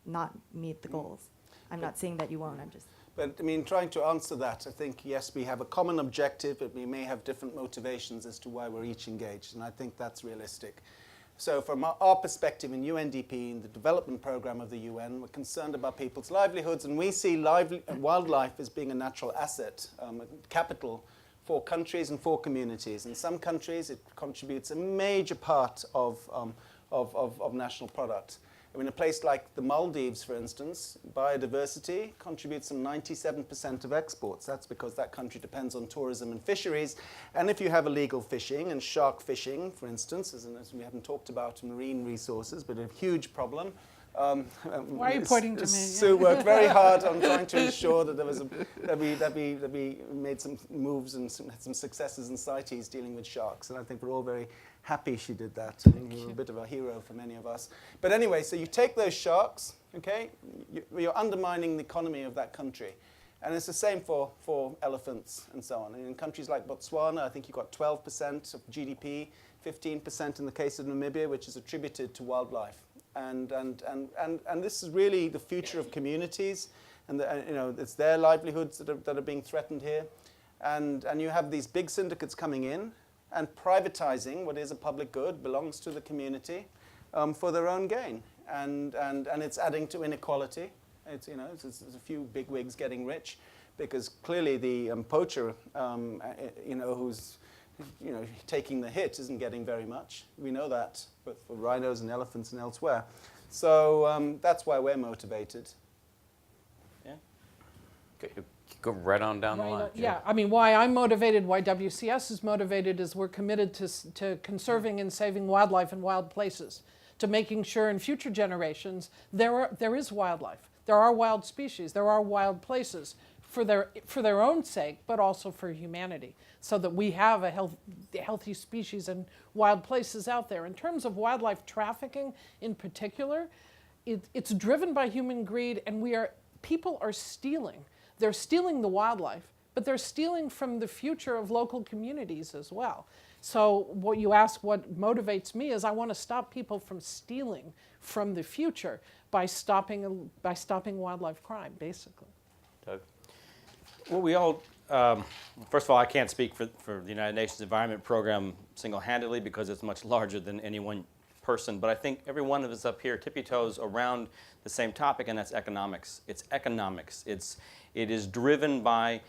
Speaker 5: not meet the goals? I'm not saying that you won't, I'm just...
Speaker 1: But I mean, trying to answer that, I think, yes, we have a common objective, but we may have different motivations as to why we're each engaged, and I think that's realistic. So from our perspective in UNDP, in the development program of the UN, we're concerned about people's livelihoods, and we see wildlife as being a natural asset, a capital for countries and for communities. In some countries, it contributes a major part of national product. In a place like the Maldives, for instance, biodiversity contributes some 97% of exports. That's because that country depends on tourism and fisheries. And if you have illegal fishing and shark fishing, for instance, as we haven't talked about marine resources, but a huge problem.
Speaker 14: Why are you pointing to me?
Speaker 1: Sue worked very hard on trying to ensure that there was that we made some moves and had some successes in CITES dealing with sharks. And I think we're all very happy she did that. You're a bit of a hero for many of us. But anyway, so you take those sharks, okay, you're undermining the economy of that country. And it's the same for elephants and so on. And in countries like Botswana, I think you've got 12% of GDP, 15% in the case of Namibia, which is attributed to wildlife. And this is really the future of communities, and it's their livelihoods that are being threatened here. And you have these big syndicates coming in and privatizing what is a public good, belongs to the community, for their own gain. And it's adding to inequality. It's a few bigwigs getting rich, because clearly the poacher, who's taking the hit isn't getting very much. We know that, but for rhinos and elephants and elsewhere. So that's why we're motivated.
Speaker 13: Yeah. Okay. Go right on down the line.
Speaker 14: Yeah, I mean, why I'm motivated, why WCS is motivated, is we're committed to conserving and saving wildlife and wild places, to making sure in future generations there is wildlife, there are wild species, there are wild places for their own sake, but also for humanity, so that we have a healthy species and wild places out there. In terms of wildlife trafficking in particular, it's driven by human greed, and people are stealing. They're stealing the wildlife, but they're stealing from the future of local communities as well. So what you ask, what motivates me, is I want to stop people from stealing from the future by stopping wildlife crime, basically.
Speaker 15: Doug? Well, we all, first of all, I can't speak for the United Nations Environment Program single-handedly, because it's much larger than any one person, but I think every one of us up here tippy-toes around the same topic, and that's economics. It's economics. It is driven by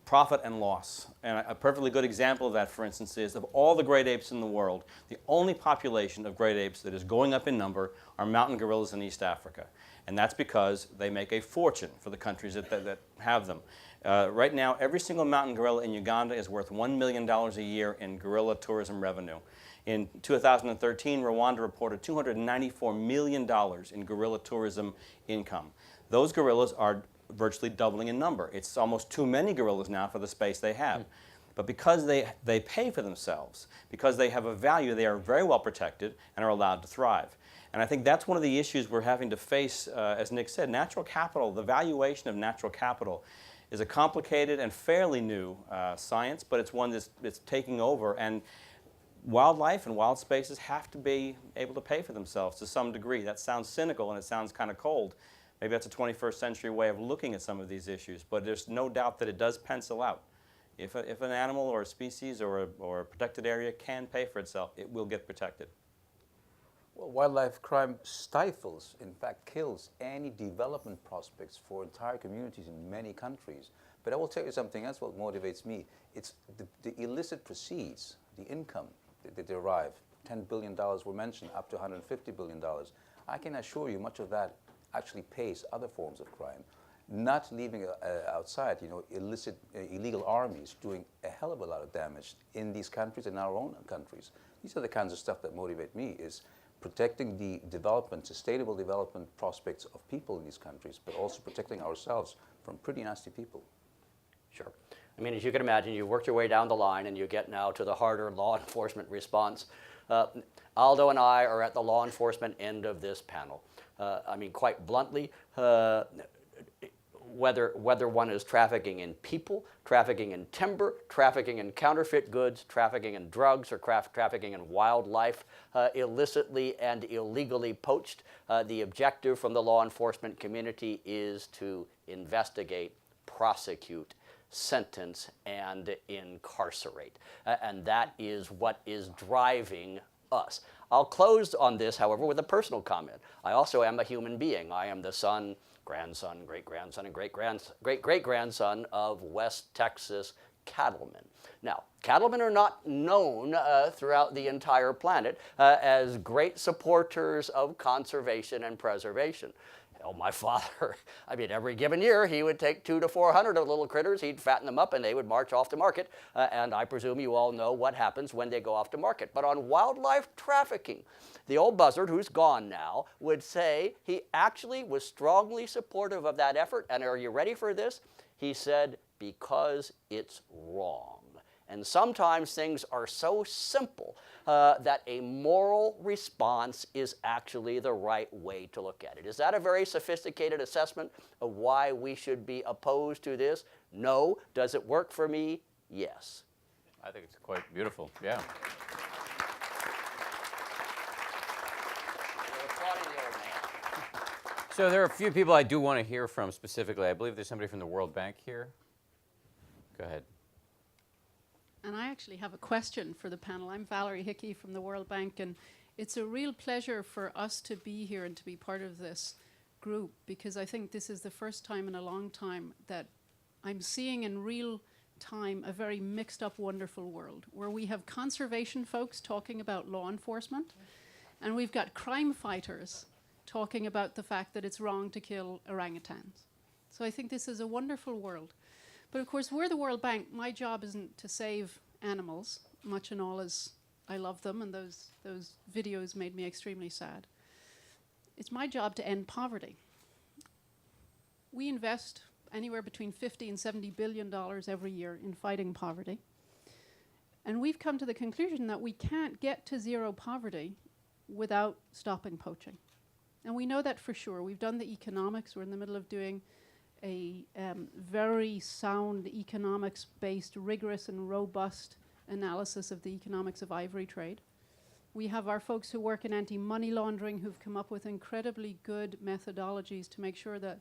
Speaker 15: profit and loss. And a perfectly good example of that, for instance, is of all the great apes in the world, the only population of great apes that is going up in number are mountain gorillas in East Africa. And that's because they make a fortune for the countries that have them. Right now, every single mountain gorilla in Uganda is worth $1 million a year in gorilla tourism revenue. In 2013, Rwanda reported $294 million in gorilla tourism income. Those gorillas are virtually doubling in number. It's almost too many gorillas now for the space they have. But because they pay for themselves, because they have a value, they are very well protected and are allowed to thrive. And I think that's one of the issues we're having to face, as Nick said. Natural capital, the valuation of natural capital is a complicated and fairly new science, but it's one that's taking over. And wildlife and wild spaces have to be able to pay for themselves to some degree. That sounds cynical and it sounds kind of cold. Maybe that's a 21st century way of looking at some of these issues, but there's no doubt that it does pencil out. If an animal or a species or a protected area can pay for itself, it will get protected.
Speaker 16: Well, wildlife crime stifles, in fact kills, any development prospects for entire communities in many countries. But I will tell you something else what motivates me. It's the illicit proceeds, the income that they derive. $10 billion were mentioned, up to $150 billion. I can assure you much of that actually pays other forms of crime. Not leaving outside, illegal armies doing a hell of a lot of damage in these countries and our own countries. These are the kinds of stuff that motivate me, is protecting the development, sustainable development prospects of people in these countries, but also protecting ourselves from pretty nasty people.
Speaker 17: Sure. I mean, as you can imagine, you worked your way down the line and you get now to the harder law enforcement response. Aldo and I are at the law enforcement end of this panel. I mean, quite bluntly, whether one is trafficking in people, trafficking in timber, trafficking in counterfeit goods, trafficking in drugs, or trafficking in wildlife, illicitly and illegally poached, the objective from the law enforcement community is to investigate, prosecute, sentence, and incarcerate. And that is what is driving us. I'll close on this, however, with a personal comment. I also am a human being. I am the son, grandson, great-grandson, and great-great-grandson of West Texas cattlemen. Now, cattlemen are not known throughout the entire planet as great supporters of conservation and preservation. Hell, my father, I mean, every given year, he would take 200 to 400 of little critters, he'd fatten them up, and they would march off to market. And I presume you all know what happens when they go off to market. But on wildlife trafficking, the old buzzard, who's gone now, would say he actually was strongly supportive of that effort. And are you ready for this? He said, because it's wrong. And sometimes things are so simple that a moral response is actually the right way to look at it. Is that a very sophisticated assessment of why we should be opposed to this? No. Does it work for me? Yes.
Speaker 13: I think it's quite beautiful, yeah. So there are a few people I do want to hear from specifically. I believe there's somebody from the World Bank here. Go ahead.
Speaker 6: And I actually have a question for the panel. I'm Valerie Hickey from the World Bank, and it's a real pleasure for us to be here and to be part of this group, because I think this is the first time in a long time that I'm seeing in real time a very mixed up, wonderful world, where we have conservation folks talking about law enforcement, and we've got crime fighters talking about the fact that it's wrong to kill orangutans. So I think this is a wonderful world. But of course, we're the World Bank. My job isn't to save animals, much and all as I love them, and those videos made me extremely sad. It's my job to end poverty. We invest anywhere between $50 and $70 billion every year in fighting poverty. And we've come to the conclusion that we can't get to zero poverty without stopping poaching. And we know that for sure. We've done the economics. We're in the middle of doing a very sound economics-based, rigorous and robust analysis of the economics of ivory trade. We have our folks who work in anti-money laundering who've come up with incredibly good methodologies to make sure that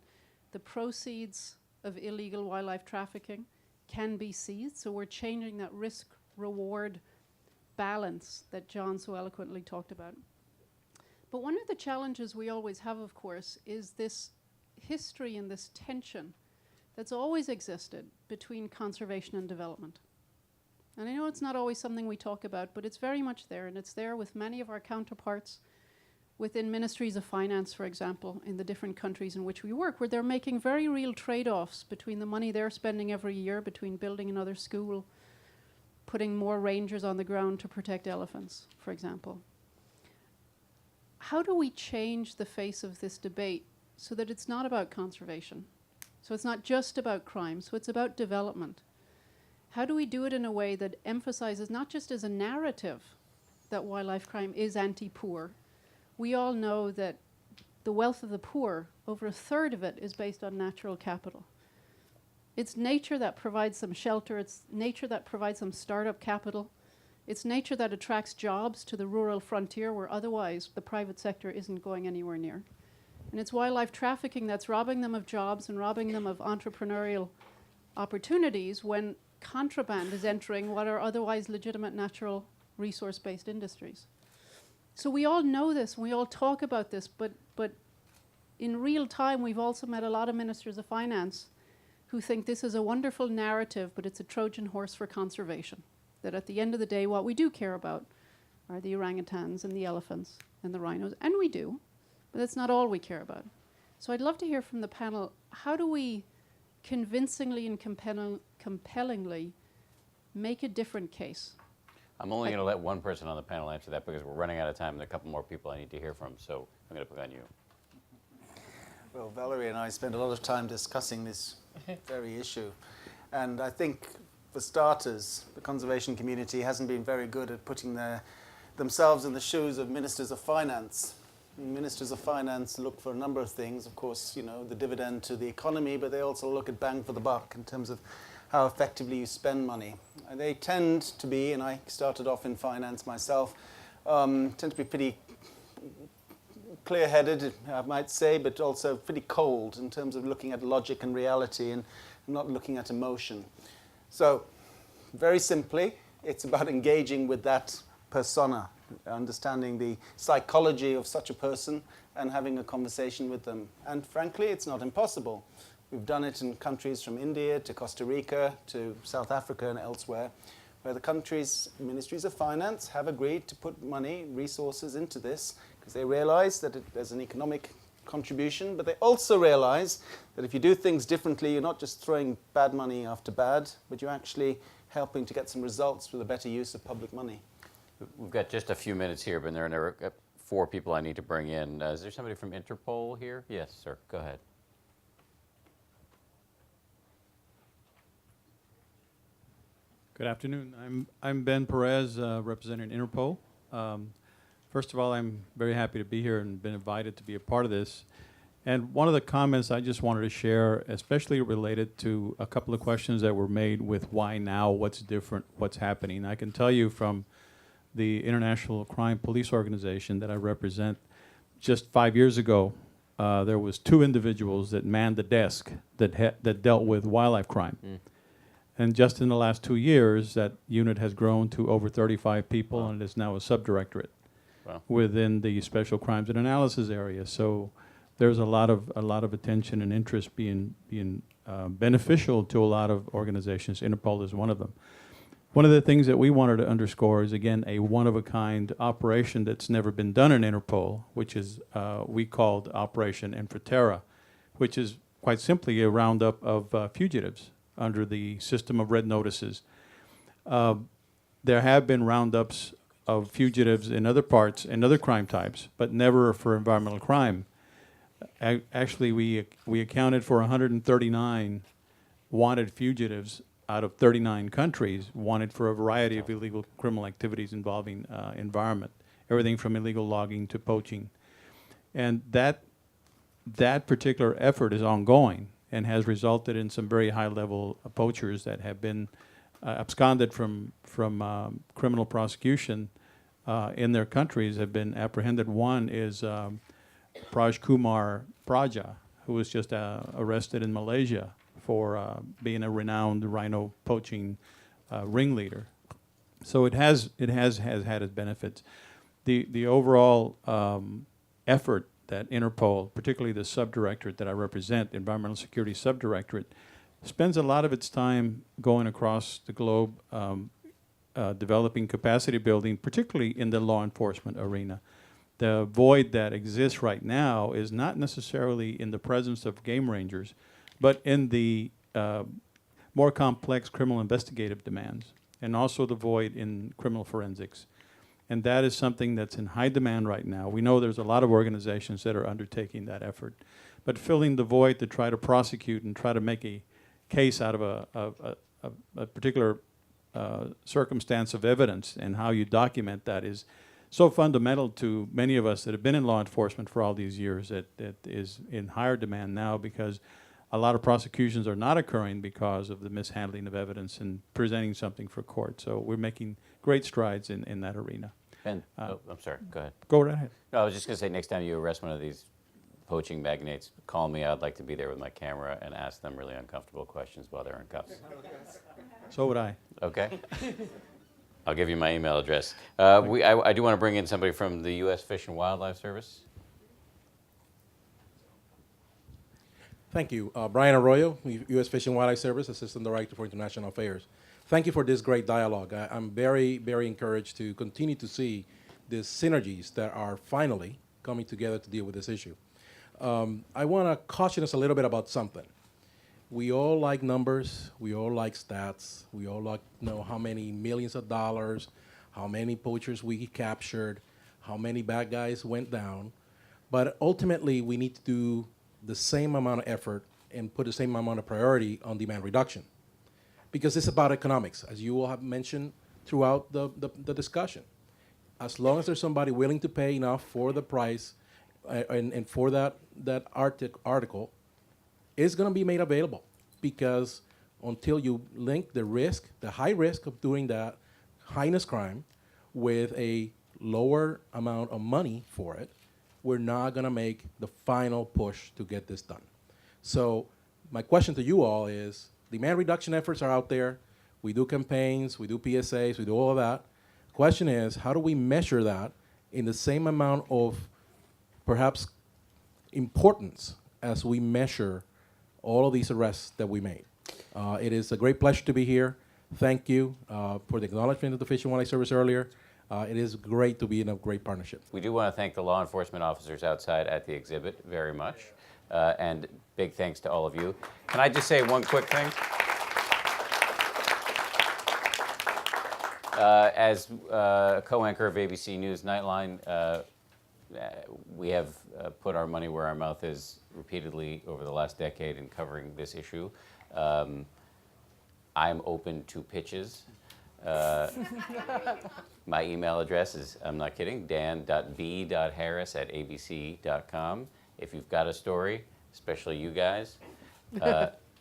Speaker 6: the proceeds of illegal wildlife trafficking can be seized. So we're changing that risk-reward balance that John so eloquently talked about. But one of the challenges we always have, of course, is this history and this tension that's always existed between conservation and development. And I know it's not always something we talk about, but it's very much there, and it's there with many of our counterparts within ministries of finance, for example, in the different countries in which we work, where they're making very real trade-offs between the money they're spending every year between building another school, putting more rangers on the ground to protect elephants, for example. How do we change the face of this debate so that it's not about conservation? So it's not just about crime, so it's about development. How do we do it in a way that emphasizes not just as a narrative that wildlife crime is anti-poor? We all know that the wealth of the poor, over a third of it is based on natural capital. It's nature that provides some shelter, it's nature that provides some startup capital, it's nature that attracts jobs to the rural frontier where otherwise the private sector isn't going anywhere near. And it's wildlife trafficking that's robbing them of jobs and robbing them of entrepreneurial opportunities when contraband is entering what are otherwise legitimate natural resource-based industries. So we all know this, we all talk about this, but in real time we've also met a lot of ministers of finance who think this is a wonderful narrative, but it's a Trojan horse for conservation. That at the end of the day, what we do care about are the orangutans and the elephants and the rhinos, and we do, but that's not all we care about. So I'd love to hear from the panel, how do we convincingly and compellingly make a different case?
Speaker 13: I'm only going to let one person on the panel answer that because we're running out of time and there are a couple more people I need to hear from, so I'm going to put on you.
Speaker 1: Well, Valerie and I spent a lot of time discussing this very issue. And I think, for starters, the conservation community hasn't been very good at putting themselves in the shoes of ministers of finance. Ministers of finance look for a number of things. Of course, you know, the dividend to the economy, but they also look at bang for the buck in terms of how effectively you spend money. And they tend to be, and I started off in finance myself, tend to be pretty clear-headed, I might say, but also pretty cold in terms of looking at logic and reality and not looking at emotion. So, very simply, it's about engaging with that persona, understanding the psychology of such a person and having a conversation with them. And frankly, it's not impossible. We've done it in countries from India to Costa Rica to South Africa and elsewhere, where the countries' ministries of finance have agreed to put money, resources into this, because they realize that there's an economic contribution, but they also realize that if you do things differently, you're not just throwing bad money after bad, but you're actually helping to get some results with a better use of public money.
Speaker 13: We've got just a few minutes here, but there are 4 people I need to bring in. Is there somebody from Interpol here? Yes, sir. Go ahead.
Speaker 7: Good afternoon. I'm Ben Perez, representing Interpol. First of all, I'm very happy to be here and been invited to be a part of this. And one of the comments I just wanted to share, especially related to a couple of questions that were made with why now, what's different, what's happening. I can tell you from the International Crime Police Organization that I represent, just 5 years ago, there was 2 individuals that manned the desk that dealt with wildlife crime. And just in the last 2 years, that unit has grown to over 35 people, and it is now a subdirectorate within the Special Crimes and Analysis area. So there's a lot of attention and interest being beneficial to a lot of organizations. Interpol is one of them. One of the things that we wanted to underscore is, again, a one-of-a-kind operation that's never been done in Interpol, which is we called Operation Infraterra, which is quite simply a roundup of fugitives under the system of red notices. There have been roundups of fugitives in other parts, in other crime types, but never for environmental crime. Actually, we accounted for 139 wanted fugitives out of 39 countries, wanted for a variety of illegal criminal activities involving environment, everything from illegal logging to poaching. And that particular effort is ongoing and has resulted in some very high-level poachers that have been absconded from criminal prosecution in their countries, have been apprehended. One is Praj Kumar Praja, who was just arrested in Malaysia for being a renowned rhino poaching ringleader. So it has had its benefits. The overall effort that Interpol, particularly the subdirectorate that I represent, Environmental Security Subdirectorate, spends a lot of its time going across the globe, developing capacity building, particularly in the law enforcement arena. the void that exists right now is not necessarily in the presence of game rangers, but in the more complex criminal investigative demands, and also the void in criminal forensics. And that is something that's in high demand right now. We know there's a lot of organizations that are undertaking that effort. But filling the void to try to prosecute and try to make a case out of a particular circumstance of evidence and how you document that is so fundamental to many of us that have been in law enforcement for all these years that is in higher demand now, because a lot of prosecutions are not occurring because of the mishandling of evidence and presenting something for court. So we're making great strides in that arena.
Speaker 13: Ben, I'm sorry, go ahead.
Speaker 7: Go right ahead.
Speaker 13: No, I was just going to say, next time you arrest one of these poaching magnates, call me. I'd like to be there with my camera and ask them really uncomfortable questions while they're in cuffs.
Speaker 7: So would I.
Speaker 13: Okay. I'll give you my email address. I do want to bring in somebody from the U.S. Fish and Wildlife Service.
Speaker 9: Thank you. Brian Arroyo, U.S. Fish and Wildlife Service, Assistant Director for International Affairs. Thank you for this great dialogue. I'm very, very encouraged to continue to see the synergies that are finally coming together to deal with this issue. I want to caution us a little bit about something. We all like numbers. We all like stats. We all like know how many millions of dollars, how many poachers we captured, how many bad guys went down. But ultimately, we need to do the same amount of effort and put the same amount of priority on demand reduction, because it's about economics, as you all have mentioned throughout the discussion. As long as there's somebody willing to pay enough for the price and for that article, it's going to be made available, because until you link the risk, the high risk of doing that heinous crime with a lower amount of money for it, we're not going to make the final push to get this done. So my question to you all is, demand reduction efforts are out there. We do campaigns, we do PSAs, we do all of that. Question is, how do we measure that in the same amount of perhaps importance as we measure all of these arrests that we made? It is a great pleasure to be here. Thank you for the acknowledgement of the Fish and Wildlife Service earlier. It is great to be in a great partnership.
Speaker 13: We do want to thank the law enforcement officers outside at the exhibit very much. And big thanks to all of you. Can I just say one quick thing? As co-anchor of ABC News Nightline, we have put our money where our mouth is repeatedly over the last decade in covering this issue. I'm open to pitches. My email address is, I'm not kidding, dan.b.harris@abc.com. If you've got a story, especially you guys,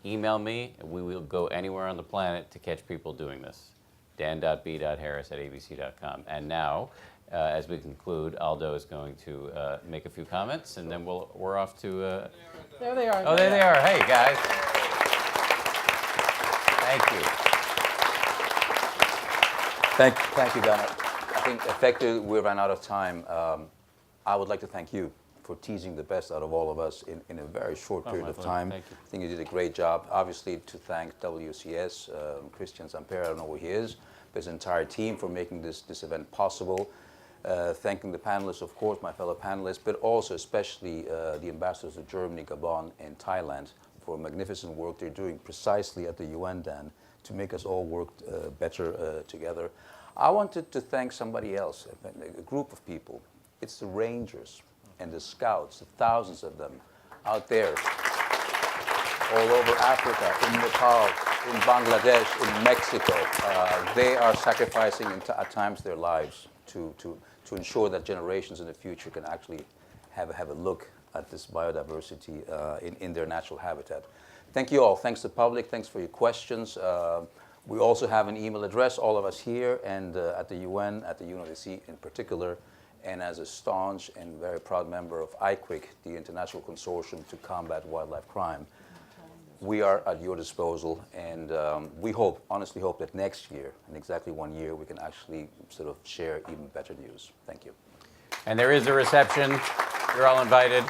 Speaker 13: email me. We will go anywhere on the planet to catch people doing this. dan.b.harris@abc.com. And now, as we conclude, Aldo is going to make a few comments, and then we're off to...
Speaker 14: There they are.
Speaker 13: Oh, there they are. Hey, guys. Thank you.
Speaker 16: Thank you, Donna. I think effectively we ran out of time. I would like to thank you for teasing the best out of all of us in a very short period of time.
Speaker 13: Thank you.
Speaker 16: I think you did a great job. Obviously, to thank WCS, Christian Samper, I don't know who he is, but his entire team for making this event possible. Thanking the panelists, of course, my fellow panelists, but also especially the ambassadors of Germany, Gabon, and Thailand for magnificent work they're doing precisely at the UN, Dan, to make us all work better together. I wanted to thank somebody else, a group of people. It's the Rangers and the Scouts, the thousands of them out there, all over Africa, in Nepal, in Bangladesh, in Mexico. They are sacrificing at times their lives to ensure that generations in the future can actually have a look at this biodiversity in their natural habitat. Thank you all. Thanks to the public. Thanks for your questions. We also have an email address, all of us here, and at the UN, at the UNODC in particular, and as a staunch and very proud member of ICWIC, the International Consortium to Combat Wildlife Crime. We are at your disposal, and we hope, honestly hope, that next year, in exactly 1 year, we can actually sort of share even better news. Thank you.
Speaker 13: And there is a reception. You're all invited.